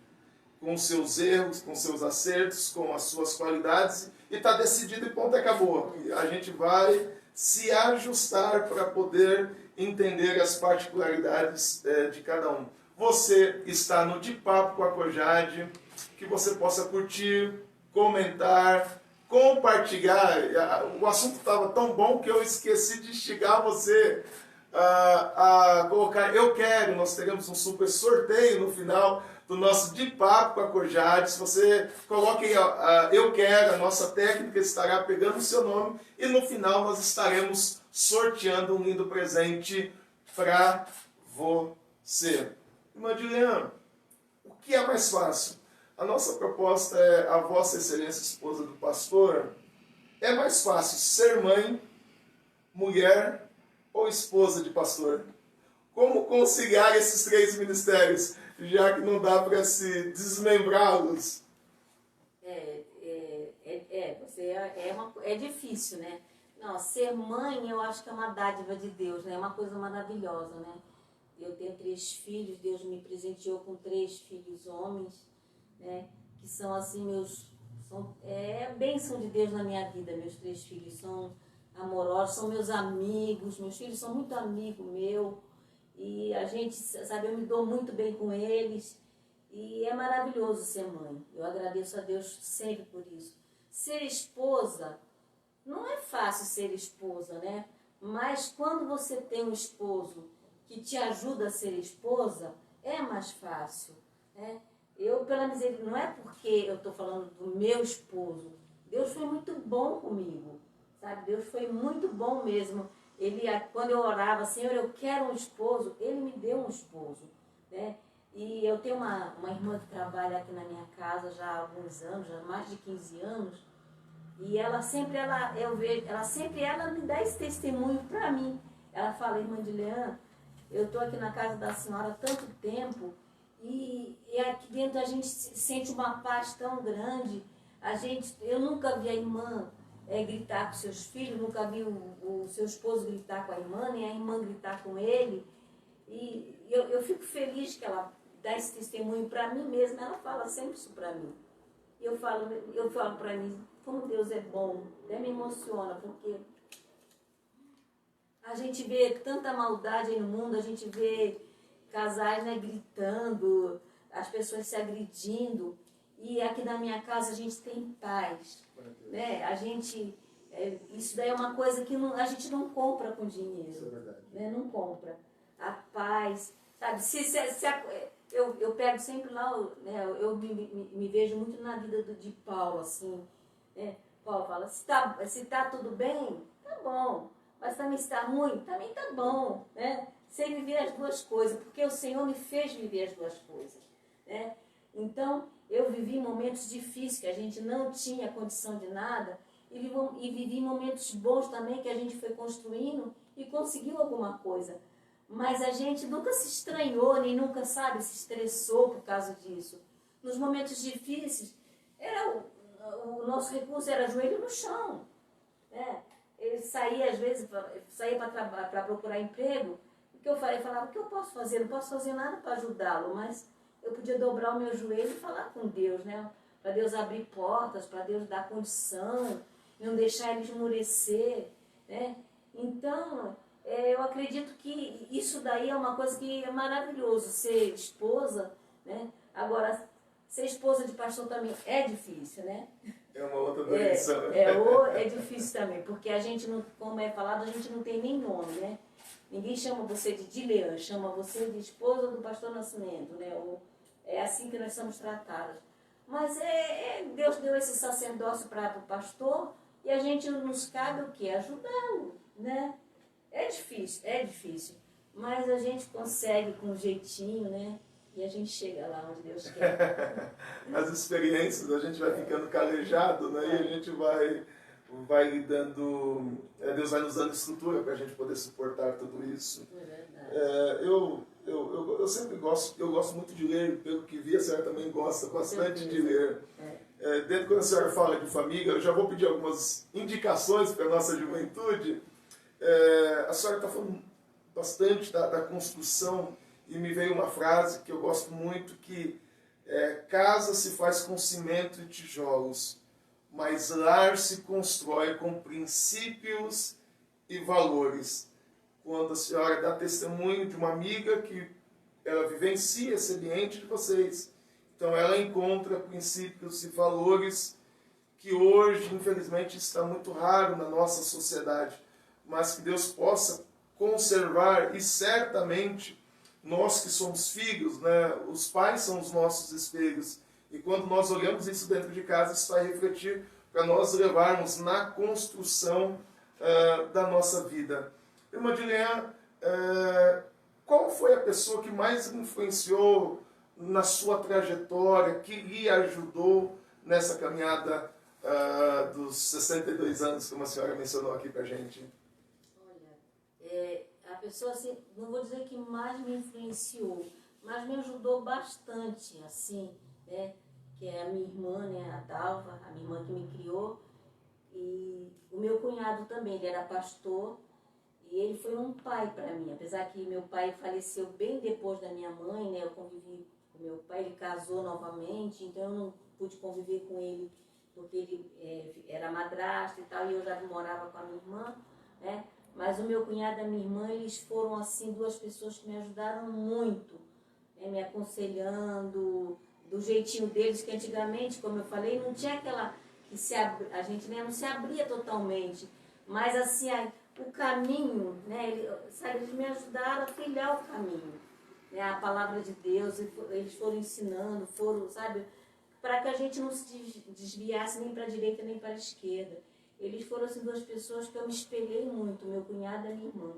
com seus erros, com seus acertos, com as suas qualidades, e está decidido e ponto, acabou. E a gente vai se ajustar para poder entender as particularidades de cada um. Você está no De Papo com a Cojade, que você possa curtir, comentar, compartilhar. O assunto estava tão bom que eu esqueci de instigar você a colocar eu quero. Nós teremos um super sorteio no final do nosso De Papo com a Cojade. Se você coloque eu quero, a nossa técnica estará pegando o seu nome e no final nós estaremos sorteando um lindo presente para você. Irmã Juliana, o que é mais fácil? A nossa proposta é a Vossa Excelência Esposa do Pastor. É mais fácil ser mãe, mulher ou esposa de pastor? Como conciliar esses três ministérios, já que não dá para se desmembrá-los? É difícil, né? Não, ser mãe eu acho que é uma dádiva de Deus, né? É uma coisa maravilhosa, né? Eu tenho 3 filhos, Deus me presenteou com 3 filhos homens, né? Que são assim bênção de Deus na minha vida. Meus 3 filhos são amorosos, são meus amigos, meus filhos são muito amigos meu, e a gente, sabe, eu me dou muito bem com eles, e é maravilhoso ser mãe. Eu agradeço a Deus sempre por isso. Ser esposa, não é fácil ser esposa, né? Mas quando você tem um esposo que te ajuda a ser esposa, é mais fácil, né? Eu, pela misericórdia, não é porque eu estou falando do meu esposo, Deus foi muito bom comigo, sabe? Deus foi muito bom mesmo. Quando eu orava, Senhor, eu quero um esposo, Ele me deu um esposo, né? E eu tenho uma irmã que trabalha aqui na minha casa já há alguns anos, já há mais de 15 anos, e ela sempre me dá esse testemunho para mim. Ela fala, irmã Dileana, eu estou aqui na casa da senhora há tanto tempo e aqui dentro a gente sente uma paz tão grande. Eu nunca vi a irmã gritar com seus filhos, nunca vi o seu esposo gritar com a irmã, nem a irmã gritar com ele. E eu fico feliz que ela dá esse testemunho para mim mesma. Ela fala sempre isso para mim. Eu falo para mim, como Deus é bom. Até me emociona, porque a gente vê tanta maldade aí no mundo, a gente vê casais, né, gritando, as pessoas se agredindo. E aqui na minha casa a gente tem paz, né? Isso daí é uma coisa que a gente não compra com dinheiro. Isso é verdade. Né? Não compra. A paz, sabe? eu pego sempre lá, né, eu me vejo muito na vida de Paulo, assim, né? Paulo fala, se tá tudo bem, tá bom, mas também se tá ruim, também tá bom, né? Sei viver as duas coisas, porque o Senhor me fez viver as duas coisas, né? Então, eu vivi momentos difíceis, que a gente não tinha condição de nada, e vivi momentos bons também, que a gente foi construindo e conseguiu alguma coisa. Mas a gente nunca se estranhou, nem nunca, sabe, se estressou por causa disso. Nos momentos difíceis, o nosso recurso era joelho no chão, né? Ele saía, às vezes, saía para procurar emprego. O que eu falava, o que eu posso fazer? Não posso fazer nada para ajudá-lo, mas eu podia dobrar o meu joelho e falar com Deus, né? Para Deus abrir portas, para Deus dar condição, não deixar ele esmorecer, né? Então, eu acredito que isso daí é uma coisa que é maravilhoso, ser esposa, né? Agora, ser esposa de pastor também é difícil, né? É uma outra doença. É difícil também, porque a gente não, como é falado, a gente não tem nem nome, né? Ninguém chama você de Dilean, chama você de esposa do pastor Nascimento, né? É assim que nós somos tratadas. Mas Deus deu esse sacerdócio para o pastor e a gente nos cabe o quê? Ajudá-lo, né? É difícil, mas a gente consegue com um jeitinho, né? E a gente chega lá onde Deus quer. As experiências, a gente vai ficando calejado, né? E a gente vai lidando, Deus vai nos dando estrutura para a gente poder suportar tudo isso. É verdade. Eu sempre gosto muito de ler, pelo que vi, a senhora também gosta bastante de ler. Dentro quando a senhora fala de família, eu já vou pedir algumas indicações para a nossa juventude. A senhora está falando bastante da construção e me veio uma frase que eu gosto muito, que casa se faz com cimento e tijolos, mas lar se constrói com princípios e valores. Quando a senhora dá testemunho de uma amiga que ela vivencia esse ambiente de vocês, então ela encontra princípios e valores que hoje, infelizmente, está muito raro na nossa sociedade, mas que Deus possa conservar, e certamente nós que somos filhos, né, os pais são os nossos espelhos, e quando nós olhamos isso dentro de casa, isso vai refletir para nós levarmos na construção da nossa vida. Irmã Dilean, qual foi a pessoa que mais influenciou na sua trajetória, que lhe ajudou nessa caminhada dos 62 anos, como a senhora mencionou aqui para a gente? Olha, a pessoa, assim, não vou dizer que mais me influenciou, mas me ajudou bastante, assim, né? Que é a minha irmã, né, a Dalva, a minha irmã que me criou, e o meu cunhado também, ele era pastor, e ele foi um pai para mim, apesar que meu pai faleceu bem depois da minha mãe, né, eu convivi com meu pai, ele casou novamente, então eu não pude conviver com ele, porque ele era madrasto e tal, e eu já morava com a minha irmã, né, mas o meu cunhado e a minha irmã, eles foram, assim, duas pessoas que me ajudaram muito, né, me aconselhando, do jeitinho deles, que antigamente, como eu falei, não tinha aquela, a gente, né, não se abria totalmente, mas assim, o caminho, né, eles me ajudaram a trilhar o caminho, né, a palavra de Deus, eles foram ensinando, sabe, para que a gente não se desviasse nem para a direita nem para a esquerda. Eles foram, assim, duas pessoas que eu me espelhei muito, meu cunhado e a minha irmã.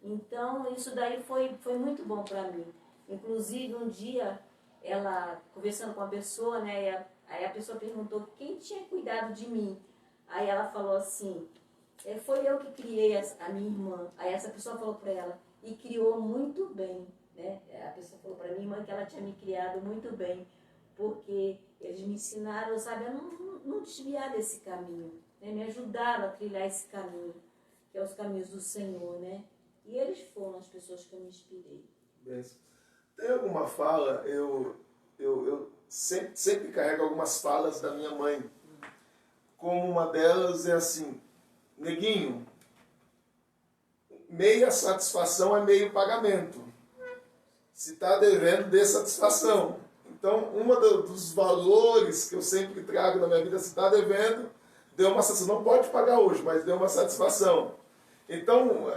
Então, isso daí foi muito bom para mim. Inclusive, um dia, ela, conversando com uma pessoa, né, aí a pessoa perguntou quem tinha cuidado de mim. Aí ela falou assim, foi eu que criei a minha irmã. Aí essa pessoa falou para ela, e criou muito bem, né? A pessoa falou para minha irmã que ela tinha me criado muito bem, porque eles me ensinaram, sabe, a não desviar desse caminho, né? Me ajudaram a trilhar esse caminho, que é os caminhos do Senhor, né? E eles foram as pessoas que eu me inspirei. Tem alguma fala, eu sempre carrego algumas falas da minha mãe, como uma delas é assim, neguinho, meia satisfação é meio pagamento. Se está devendo, dê satisfação. Então, dos valores que eu sempre trago na minha vida, se está devendo, dê uma satisfação. Não pode pagar hoje, mas dê uma satisfação. Então,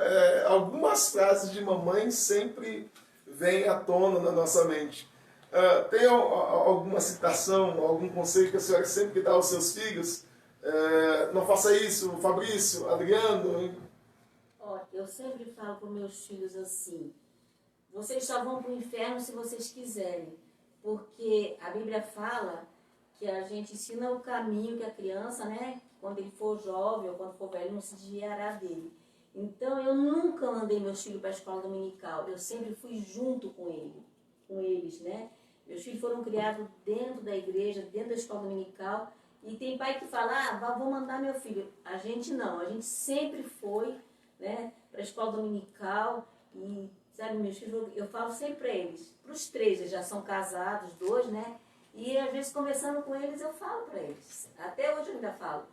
algumas frases de mamãe sempre vêm à tona na nossa mente. Tem alguma citação, algum conselho que a senhora sempre dá aos seus filhos? Não faça isso, Fabrício, Adriano. Ó, eu sempre falo para meus filhos assim: vocês só vão para o inferno se vocês quiserem, porque a Bíblia fala que a gente ensina o caminho que a criança, né, quando ele for jovem ou quando for velho, não se desviará dele. Então eu nunca mandei meus filhos para a escola dominical, eu sempre fui junto com eles, né? Meus filhos foram criados dentro da igreja, dentro da escola dominical, e tem pai que fala, vou mandar meu filho. A gente não, a gente sempre foi, né, para a escola dominical e, sabe, meus filhos, eu falo sempre para eles, para os três, eles já são casados, 2, né? E às vezes conversando com eles, eu falo para eles, até hoje eu ainda falo,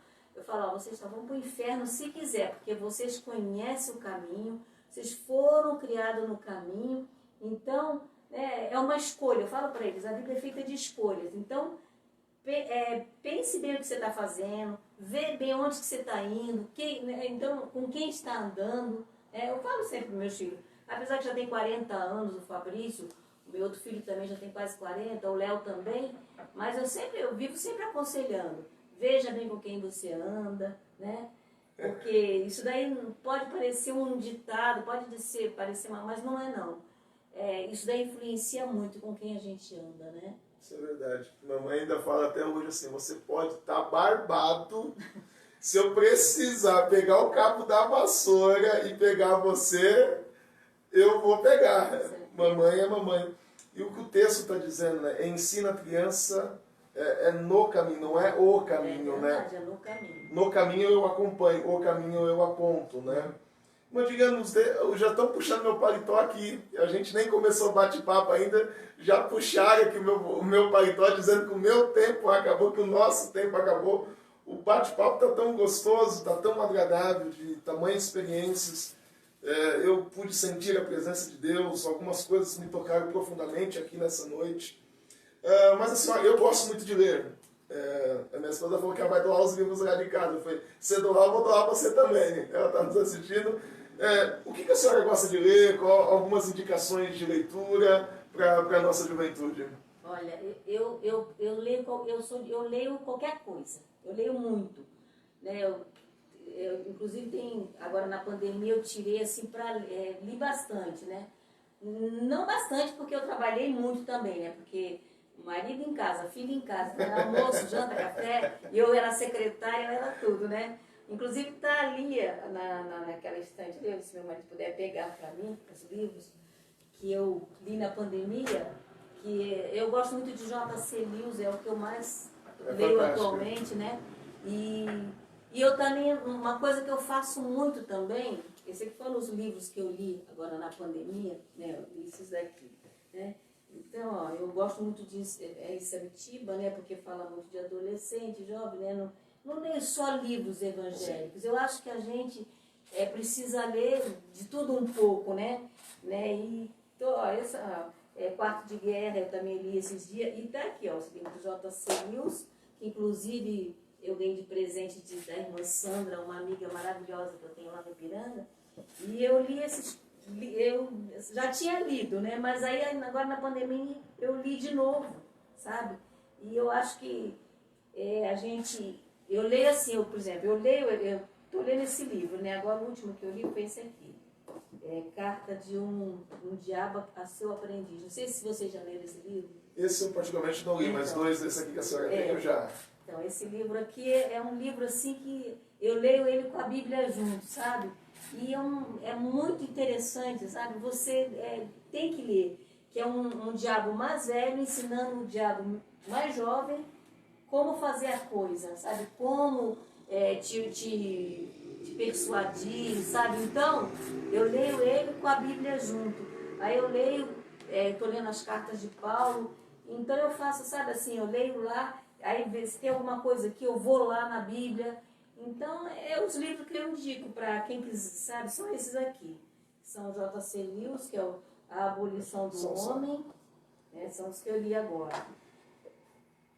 vocês só vão para o inferno se quiser, porque vocês conhecem o caminho, vocês foram criados no caminho, então é uma escolha. Eu falo para eles, a Bíblia é feita de escolhas, então pense bem o que você está fazendo, vê bem onde que você está indo, então com quem está andando. Eu falo sempre para meus filhos, apesar que já tem 40 anos o Fabrício, o meu outro filho também já tem quase 40, o Léo também, mas eu vivo sempre aconselhando. Veja bem com quem você anda, né? Porque isso daí pode parecer um ditado, parecer mas não é não. Isso daí influencia muito com quem a gente anda, né? Isso é verdade. Mamãe ainda fala até hoje assim, você pode estar barbado, se eu precisar pegar o cabo da vassoura e pegar você, eu vou pegar. Mamãe é mamãe. E o que o texto está dizendo, né? Ensina a criança no caminho, não é o caminho, verdade, né? É no caminho. No caminho eu acompanho, o caminho eu aponto, né? Mas digamos, já estão puxando meu paletó aqui, a gente nem começou o bate-papo ainda, já puxaram aqui o meu paletó dizendo que o meu tempo acabou, que o nosso tempo acabou. O bate-papo está tão gostoso, está tão agradável, de tamanhas experiências. Eu pude sentir a presença de Deus, algumas coisas me tocaram profundamente aqui nessa noite. Mas assim, eu gosto muito de ler. A minha esposa falou que ela vai doar os livros lá de casa. Eu falei, se doar, eu vou doar você também. Ela está nos assistindo. O que a senhora gosta de ler? Algumas indicações de leitura para a nossa juventude? Olha, eu leio qualquer coisa. Eu leio muito. Né? Inclusive, agora na pandemia eu tirei assim li bastante, né? Não bastante porque eu trabalhei muito também, né? Porque marido em casa, filho em casa, almoço, janta, café, eu era secretária, eu era tudo, né? Inclusive está ali naquela estante ali, se meu marido puder pegar para mim, os livros que eu li na pandemia, que eu gosto muito de J.C. Lewis, é o que eu mais leio atualmente, né? E eu também, uma coisa que eu faço muito também, esse aqui foram os livros que eu li agora na pandemia, né? Esses daqui, né? Então, eu gosto muito de Saritiba, né? Porque fala muito de adolescente, jovem, né? Não leio só livros evangélicos. Eu acho que a gente precisa ler de tudo um pouco, né? Quarto de Guerra eu também li esses dias. E tá aqui, ó, esse livro do J.C. Lewis, que inclusive eu ganhei de presente da irmã Sandra, uma amiga maravilhosa que eu tenho lá no Ipiranga. E eu li eu já tinha lido, né? Mas aí agora na pandemia eu li de novo, sabe? E eu acho que eu leio assim, por exemplo, eu estou lendo esse livro, né? Agora o último que eu li foi esse aqui. Carta de um diabo a seu aprendiz. Não sei se vocês já leram esse livro. Esse eu particularmente não li, mas dois desse aqui que a senhora tem eu já. Então, esse livro aqui é um livro assim que eu leio ele com a Bíblia junto, sabe? E é muito interessante, sabe? Você tem que ler, que é um diabo mais velho ensinando o diabo mais jovem como fazer a coisa, sabe? Como te persuadir, sabe? Então, eu leio ele com a Bíblia junto. Aí eu leio, estou lendo as cartas de Paulo, então eu faço, sabe assim, eu leio lá, aí se tem alguma coisa que eu vou lá na Bíblia. Então, os livros que eu indico para quem quiser, sabe, são esses aqui. São J.C. Lewis, que é A Abolição do Homem, são os que eu li agora.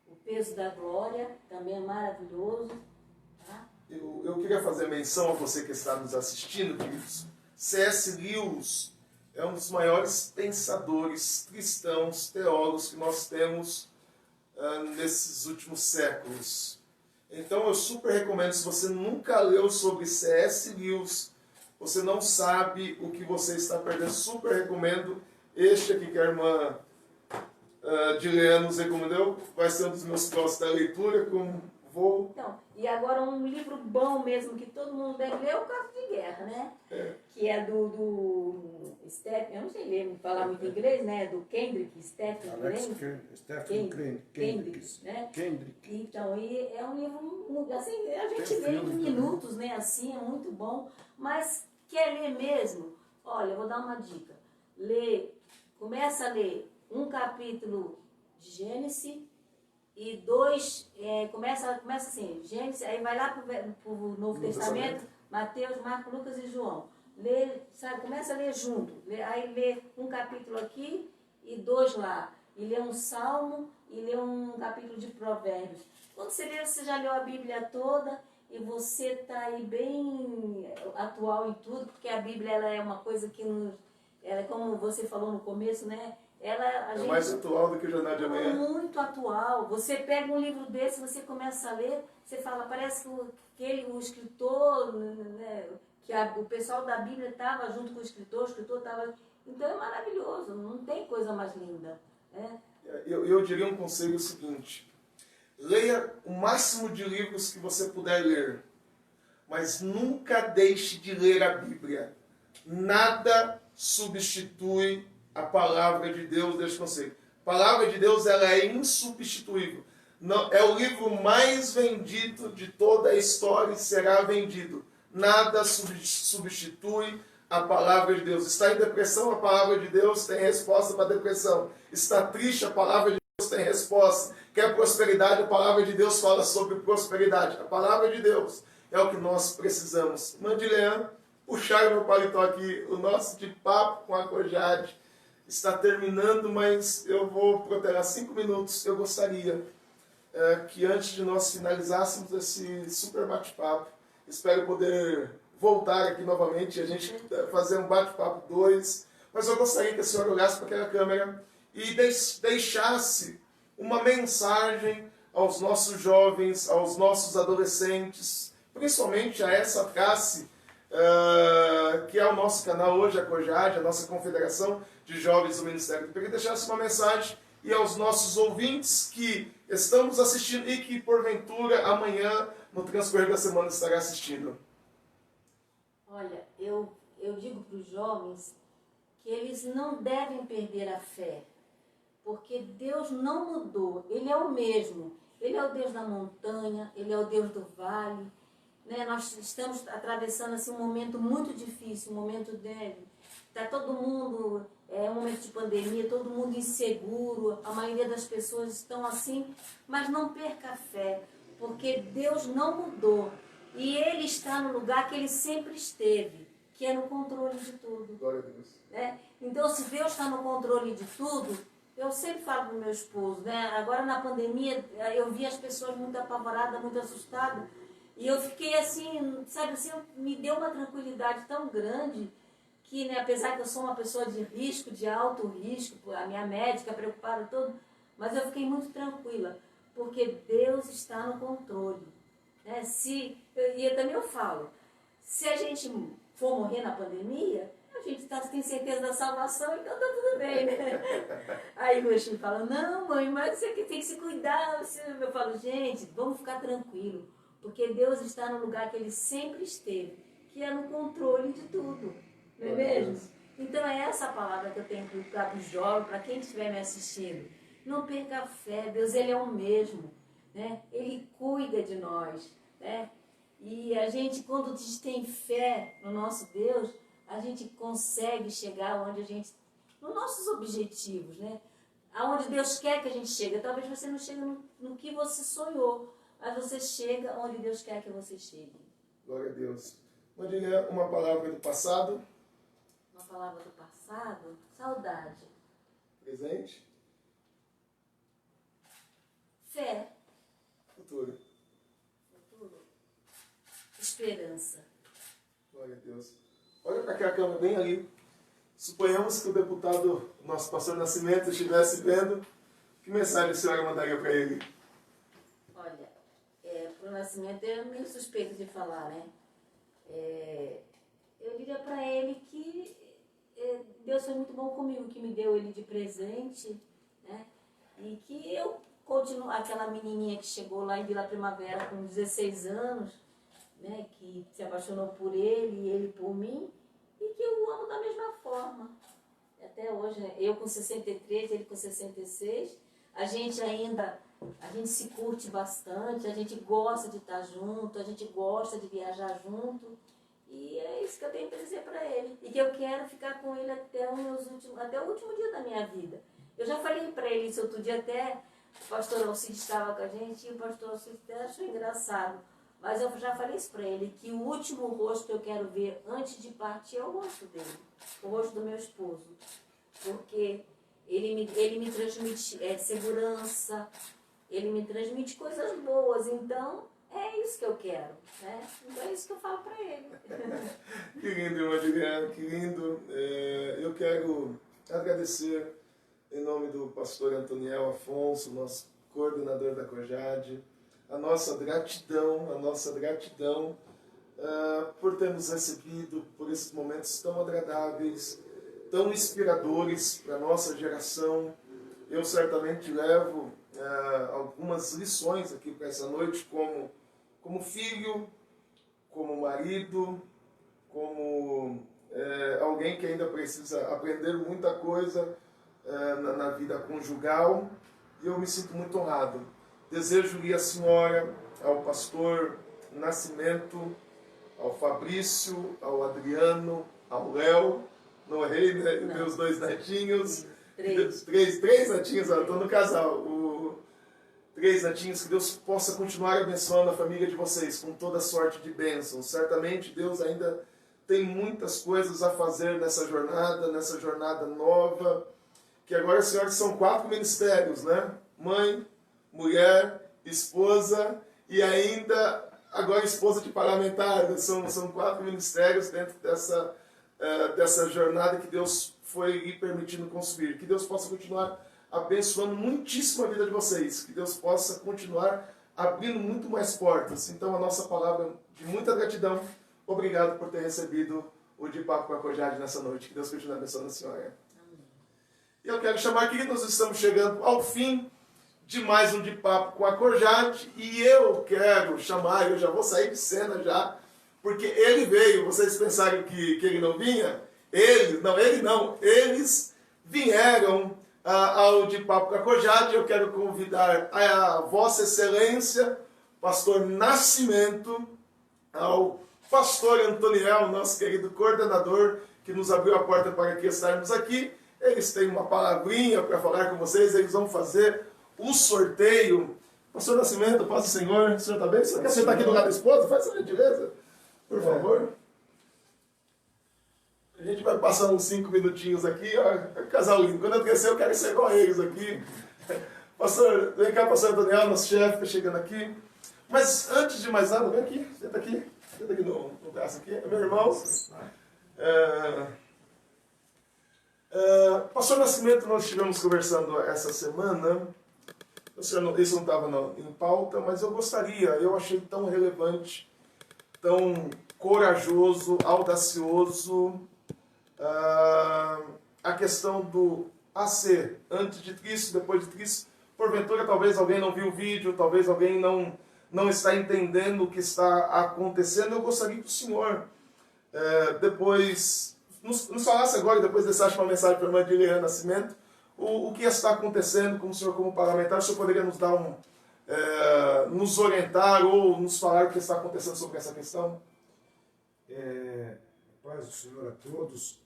O Peso da Glória, também é maravilhoso. Tá? Eu queria fazer menção a você que está nos assistindo, queridos. C.S. Lewis é um dos maiores pensadores cristãos, teólogos que nós temos nesses últimos séculos. Então eu super recomendo, se você nunca leu sobre C.S. Lewis, você não sabe o que você está perdendo, super recomendo este aqui que a irmã Dileana nos recomendou, vai ser um dos meus próximos da leitura, como vou... Então, e agora um livro bom mesmo, que todo mundo deve ler, é o Carta de Guerra, né? Que é do Stephen, eu não sei ler, falar muito inglês, né? Do Kendrick, Stephen Kendrick, né? Então, e é um livro, assim, a gente lê em minutos, né? Assim, é muito bom, mas quer ler mesmo? Olha, eu vou dar uma dica. Começa a ler um capítulo de Gênesis e dois, começa assim, Gênesis, aí vai lá para o Novo Testamento, Mateus, Marcos, Lucas e João. Lê, sabe, começa a ler junto. Aí lê um capítulo aqui e dois lá. E lê um salmo e lê um capítulo de Provérbios. Quando você lê, você já leu a Bíblia toda e você está aí bem atual em tudo, porque a Bíblia ela é uma coisa que ela, como você falou no começo, né? É mais atual do que o Jornal de Amanhã. Muito atual. Você pega um livro desse, você começa a ler, você fala, parece que o escritor, né, que o pessoal da Bíblia estava junto com o escritor estava... Então é maravilhoso, não tem coisa mais linda. Né? Eu diria um conselho seguinte: leia o máximo de livros que você puder ler, mas nunca deixe de ler a Bíblia. Nada substitui a palavra de Deus, deixa eu conselho. A palavra de Deus ela é insubstituível. Não, é o livro mais vendido de toda a história e será vendido. Nada substitui a palavra de Deus. Está em depressão, a palavra de Deus tem resposta para a depressão. Está triste, a palavra de Deus tem resposta. Quer prosperidade, a palavra de Deus fala sobre prosperidade. A palavra de Deus é o que nós precisamos. Mandileana, puxaram meu paletó aqui, o nosso de papo com a Cojade está terminando, mas eu vou protelar 5 minutos. Eu gostaria que antes de nós finalizássemos esse super bate-papo, espero poder voltar aqui novamente e a gente fazer um bate-papo 2, mas eu gostaria que a senhora olhasse para aquela câmera e deixasse uma mensagem aos nossos jovens, aos nossos adolescentes, principalmente a essa classe que é o nosso canal hoje, a COJAD, a nossa Confederação de Jovens do Ministério do Pereira, deixasse uma mensagem e aos nossos ouvintes que estamos assistindo e que porventura amanhã, no transcorrer da semana, estará assistindo. Olha, eu digo para os jovens que eles não devem perder a fé, porque Deus não mudou, Ele é o mesmo. Ele é o Deus da montanha, Ele é o Deus do vale. Né? Nós estamos atravessando assim, um momento muito difícil, um momento está todo mundo, um momento de pandemia, todo mundo inseguro, a maioria das pessoas estão assim, mas não perca a fé, porque Deus não mudou e Ele está no lugar que Ele sempre esteve, que é no controle de tudo. Glória a Deus. Né? Então, se Deus está no controle de tudo, eu sempre falo para o meu esposo, né? Agora na pandemia eu vi as pessoas muito apavoradas, muito assustadas, e eu fiquei assim, sabe assim, me deu uma tranquilidade tão grande que, né, apesar que eu sou uma pessoa de risco, de alto risco, a minha médica preocupada todo, mas eu fiquei muito tranquila, porque Deus está no controle. Né? E eu também falo, se a gente for morrer na pandemia, a gente tem certeza da salvação, então tá tudo bem, né? Aí o meu filho fala, não mãe, mas você tem que se cuidar. Eu falo, gente, vamos ficar tranquilo, porque Deus está no lugar que Ele sempre esteve, que é no controle de tudo, não é mesmo? Então é essa palavra que eu tenho para os jovens, para quem estiver me assistindo. Não perca a fé, Deus Ele é o mesmo, né? Ele cuida de nós, né? E a gente, quando a gente tem fé no nosso Deus, a gente consegue chegar onde a gente, nos nossos objetivos, né? Aonde Deus quer que a gente chegue. Talvez você não chegue no que você sonhou, mas você chega onde Deus quer que você chegue. Glória a Deus. Mandinha, uma palavra do passado. Uma palavra do passado, saudade. Presente. Fé. Futuro. Futuro. Esperança. Glória a Deus. Olha para aquela câmera bem ali. Suponhamos que o deputado, nosso pastor Nascimento, estivesse vendo, que mensagem a senhora mandaria para ele? Olha, para o Nascimento é meio suspeito de falar, né? Eu diria para ele que Deus foi muito bom comigo, que me deu ele de presente, né? E que eu continuo, aquela menininha que chegou lá em Vila Primavera com 16 anos, né? Que se apaixonou por ele e ele por mim, e que eu o amo da mesma forma. Até hoje, né? Eu com 63, ele com 66, a gente se curte bastante, a gente gosta de estar junto, a gente gosta de viajar junto. E é isso que eu tenho para dizer para ele. E que eu quero ficar com ele até o último dia da minha vida. Eu já falei para ele isso outro dia, até o pastor Alcides estava com a gente, e o pastor Alcides até achou engraçado. Mas eu já falei isso para ele, que o último rosto que eu quero ver antes de partir é o rosto dele, o rosto do meu esposo. Porque ele me transmite segurança, ele me transmite coisas boas, então é isso que eu quero, né? Então é isso que eu falo para ele. Que lindo, irmã Juliana, que lindo. Eu quero agradecer em nome do pastor Antoniel Afonso, nosso coordenador da COJAD, a nossa gratidão por ter nos recebido, por esses momentos tão agradáveis, tão inspiradores para a nossa geração. Eu certamente levo algumas lições aqui para essa noite, como filho, como marido, como alguém que ainda precisa aprender muita coisa na vida conjugal, e eu me sinto muito honrado. Desejo-lhe a senhora, ao pastor Nascimento, ao Fabrício, ao Adriano, ao Léo, não errei, né? E meus 2 netinhos. Três netinhos, estou no casal. 3 netinhos, que Deus possa continuar abençoando a família de vocês com toda sorte de bênçãos. Certamente Deus ainda tem muitas coisas a fazer nessa jornada nova, que agora, senhores, são 4 ministérios, né? Mãe, mulher, esposa e ainda agora esposa de parlamentar. São 4 ministérios dentro dessa jornada que Deus foi lhe permitindo construir. Que Deus possa continuar abençoando muitíssimo a vida de vocês. Que Deus possa continuar abrindo muito mais portas. Então, a nossa palavra de muita gratidão. Obrigado por ter recebido o De Papo com a COJAD nessa noite. Que Deus continue abençoando a senhora. E eu quero chamar aqui, nós estamos chegando ao fim de mais um De Papo com a COJAD, e eu quero chamar, eu já vou sair de cena já, porque ele veio. Vocês pensaram que ele não vinha? Eles vieram ao De Papo com a COJAD. Eu quero convidar a Vossa Excelência, pastor Nascimento, ao pastor Antoniel, nosso querido coordenador, que nos abriu a porta para que estarmos aqui. Eles têm uma palavrinha para falar com vocês, eles vão fazer o sorteio. Pastor Nascimento, paz do Senhor. O senhor está bem? O senhor quer sentar aqui do lado da esposa? Faz essa gentileza, por favor. A gente vai passar uns 5 minutinhos aqui. Ó, casal lindo. Quando eu crescer, eu quero ser igual a eles aqui. Pastor, vem cá, pastor Daniel, nosso chefe, está chegando aqui. Mas antes de mais nada, vem aqui. Senta aqui no braço aqui. É meu irmão. Pastor Nascimento, nós estivemos conversando essa semana. Isso não estava em pauta, mas eu achei tão relevante, tão corajoso, audacioso, a questão do AC, antes de Cristo, depois de Cristo. Porventura, talvez alguém não viu o vídeo, talvez alguém não está entendendo o que está acontecendo. Eu gostaria que o senhor depois nos falasse agora, depois deixasse uma mensagem para a irmã Juliana Nascimento, o que está acontecendo com o senhor como parlamentar. O senhor poderia nos dar nos orientar ou nos falar o que está acontecendo sobre essa questão? Paz do Senhor a todos.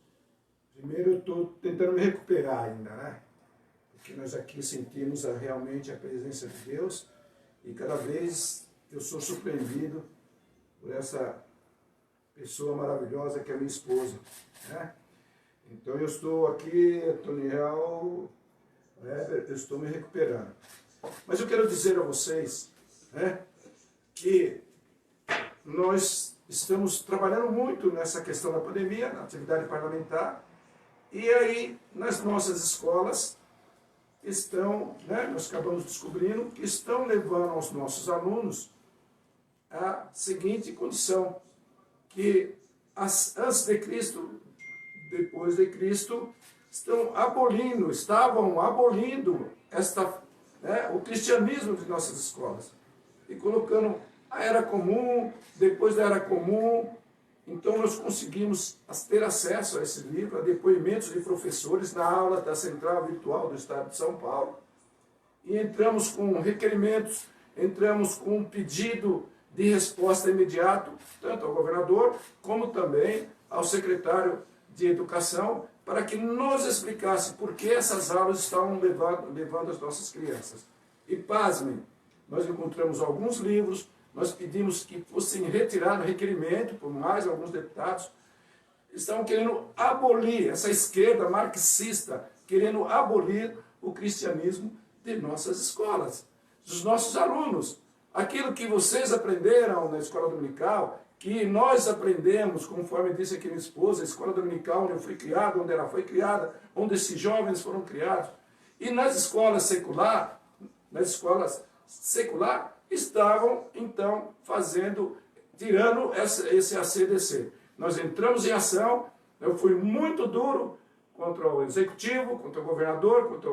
Primeiro, eu estou tentando me recuperar ainda, né? Porque nós aqui sentimos realmente a presença de Deus, e cada vez eu sou surpreendido por essa pessoa maravilhosa que é a minha esposa, né? Então eu estou aqui, Antoniel, eu estou me recuperando. Mas eu quero dizer a vocês, né, que nós estamos trabalhando muito nessa questão da pandemia, na atividade parlamentar, E aí, nas nossas escolas, nós acabamos descobrindo que estão levando aos nossos alunos a seguinte condição, que antes de Cristo, depois de Cristo, estavam abolindo o cristianismo de nossas escolas. E colocando a era comum, depois da era comum. Então nós conseguimos ter acesso a esse livro, a depoimentos de professores na aula da Central Virtual do Estado de São Paulo. E entramos com requerimentos, entramos com um pedido de resposta imediato, tanto ao governador, como também ao secretário de Educação, para que nos explicasse por que essas aulas estavam levando as nossas crianças. E pasmem, nós encontramos alguns livros, nós pedimos que fossem retirados o requerimento por mais alguns deputados, estavam querendo abolir, essa esquerda marxista, querendo abolir o cristianismo de nossas escolas, dos nossos alunos. Aquilo que vocês aprenderam na escola dominical, que nós aprendemos, conforme disse aqui minha esposa, a escola dominical onde eu fui criado, onde ela foi criada, onde esses jovens foram criados. E nas escolas secular, estavam, então, tirando esse ACDC. Nós entramos em ação, eu fui muito duro contra o executivo, contra o governador, contra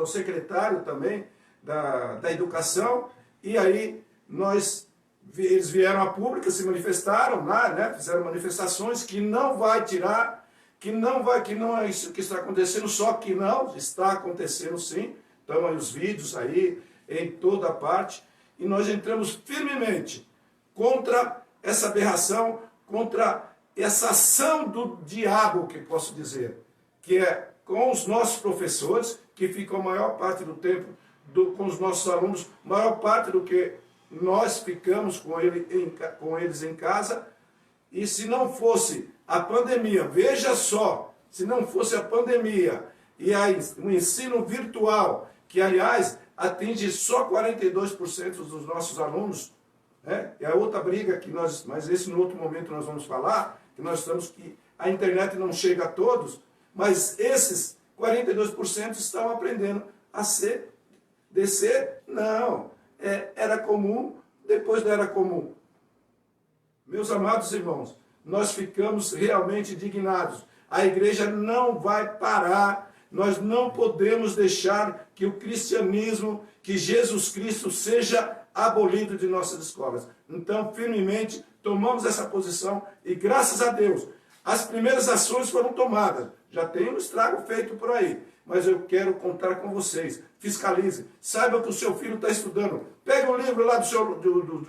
o secretário também da Educação, e aí eles vieram a público, se manifestaram lá, fizeram manifestações que não vai tirar, que não é isso que está acontecendo, só que não, está acontecendo sim, estão aí os vídeos aí, em toda parte, e nós entramos firmemente contra essa aberração, contra essa ação do diabo, que posso dizer, que é com os nossos professores, que ficam a maior parte do tempo com os nossos alunos, maior parte do que nós ficamos com eles em casa. E se não fosse a pandemia, veja só, se não fosse a pandemia e aí o ensino virtual, que aliás atinge só 42% dos nossos alunos, é a outra briga que mas esse no outro momento nós vamos falar, que nós estamos que a internet não chega a todos, mas esses 42% estão aprendendo a descer, não, era comum, depois da era comum. Meus amados irmãos, nós ficamos realmente indignados. A igreja não vai parar, nós não podemos deixar que o cristianismo, que Jesus Cristo seja abolido de nossas escolas. Então, firmemente, tomamos essa posição e, graças a Deus, as primeiras ações foram tomadas. Já tem um estrago feito por aí, mas eu quero contar com vocês. Fiscalize, saiba que o seu filho está estudando. Pega o livro lá do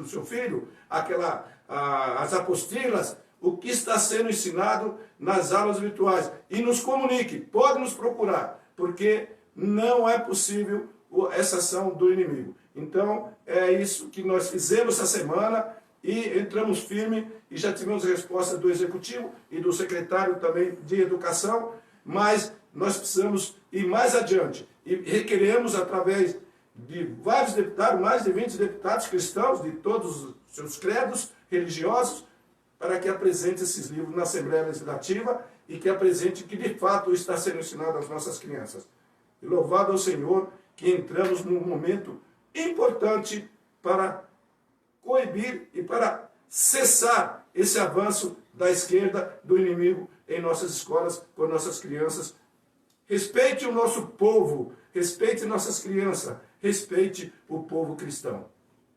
seu filho, as apostilas, o que está sendo ensinado nas aulas virtuais. E nos comunique, pode nos procurar, porque não é possível essa ação do inimigo. Então, é isso que nós fizemos essa semana e entramos firme e já tivemos resposta do Executivo e do secretário também de Educação, mas nós precisamos ir mais adiante e requeremos, através de vários deputados, mais de 20 deputados cristãos de todos os seus credos religiosos, para que apresente esses livros na Assembleia Legislativa e que apresente que de fato está sendo ensinado às nossas crianças. E louvado ao Senhor que entramos num momento importante para coibir e para cessar esse avanço da esquerda, do inimigo em nossas escolas, com nossas crianças. Respeite o nosso povo, respeite nossas crianças, respeite o povo cristão.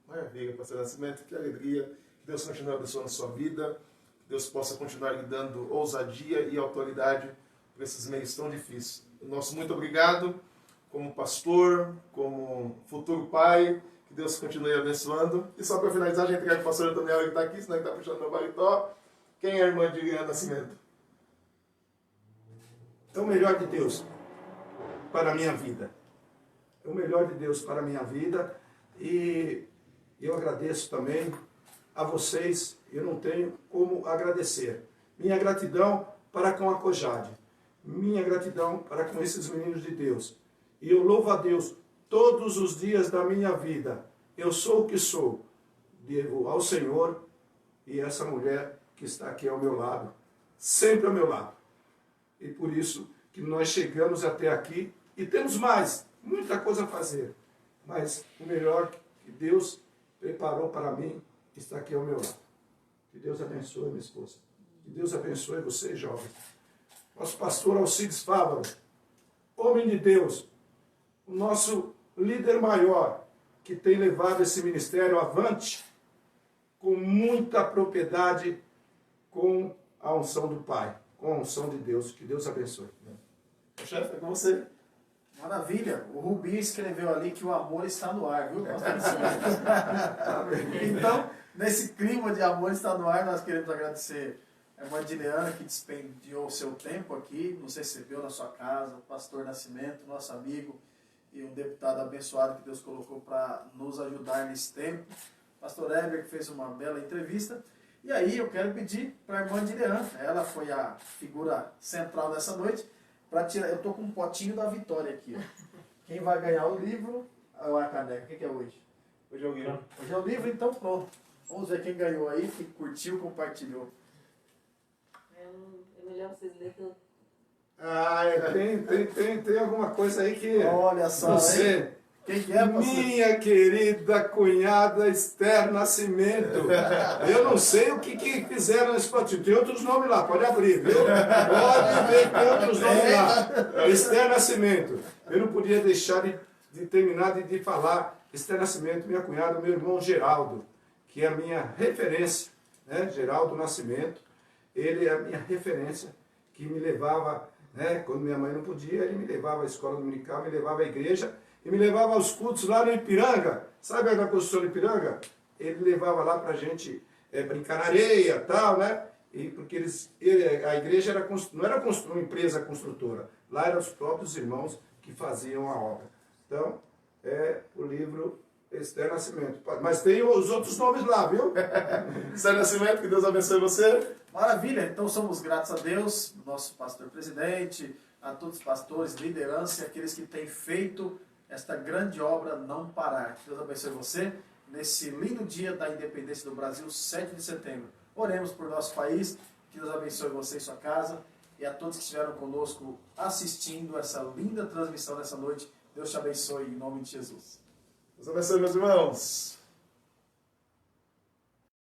Maravilha, pastor Nascimento, que alegria. Que Deus continue abençoando a sua vida, que Deus possa continuar lhe dando ousadia e autoridade para esses meios tão difíceis. Nosso muito obrigado, como pastor, como futuro pai, que Deus continue abençoando. E só para finalizar, a gente entrega o pastor Daniel que está aqui, senão ele está puxando meu paletó. Quem é a irmã de Liliana Nascimento? É o melhor de Deus para a minha vida. É o melhor de Deus para a minha vida. E eu agradeço também a vocês. Eu não tenho como agradecer. Minha gratidão para com a COJAD. Minha gratidão para com esses meninos de Deus. E eu louvo a Deus todos os dias da minha vida. Eu sou o que sou. Devo ao Senhor e essa mulher que está aqui ao meu lado. Sempre ao meu lado. e por isso que nós chegamos até aqui e temos mais, muita coisa a fazer. Mas o melhor que Deus preparou para mim está aqui ao meu lado. Que Deus abençoe minha esposa. Que Deus abençoe você, jovem. Nosso pastor Alcides Fávaro, homem de Deus, o nosso líder maior, que tem levado esse ministério avante com muita propriedade, com a unção do Pai, com a unção de Deus. Que Deus abençoe. Chefe, é com você. Maravilha. O Rubi escreveu ali que o amor está no ar, viu? Então, nesse clima de amor está no ar, nós queremos agradecer a irmã Dileana, que dispendiou o seu tempo aqui, nos recebeu na sua casa, o pastor Nascimento, nosso amigo, e um deputado abençoado que Deus colocou para nos ajudar nesse tempo. Pastor Heber, que fez uma bela entrevista. E aí eu quero pedir para a irmã Dileana, ela foi a figura central dessa noite, para tirar. Eu estou com um potinho da vitória aqui. Ó. Quem vai ganhar o livro ou a caneca? O que é hoje? Hoje é o livro. Hoje é o livro, então pronto. Vamos ver quem ganhou aí, quem curtiu, compartilhou. É melhor vocês lerem tudo. Ah, tem alguma coisa aí que Olha só, você... hein? Quem que é, pastor? Minha querida cunhada Esther Nascimento. Eu não sei o que fizeram nesse potinho. Tem outros nomes lá, pode abrir, viu? Pode ver que tem outros nomes lá. Esther Nascimento. Eu não podia deixar de terminar de falar. Esther Nascimento, minha cunhada, meu irmão Geraldo, que é a minha referência, né? Geraldo Nascimento. Ele é a minha referência, que me levava, né? Quando minha mãe não podia, ele me levava à escola dominical, me levava à igreja, e me levava aos cultos lá no Ipiranga. Sabe a construção do Ipiranga? Ele levava lá para a gente brincar na areia e tal, né? E porque a igreja não era uma empresa construtora. Lá eram os próprios irmãos que faziam a obra. Então, é o livro Esther Nascimento. Mas tem os outros nomes lá, viu? Esther Nascimento, que Deus abençoe você. Maravilha, então somos gratos a Deus, nosso pastor presidente, a todos os pastores, liderança e aqueles que têm feito esta grande obra Não Parar. Deus abençoe você nesse lindo dia da independência do Brasil, 7 de setembro. Oremos por nosso país, que Deus abençoe você e sua casa, e a todos que estiveram conosco assistindo essa linda transmissão nessa noite. Deus te abençoe em nome de Jesus. Deus abençoe, meus irmãos.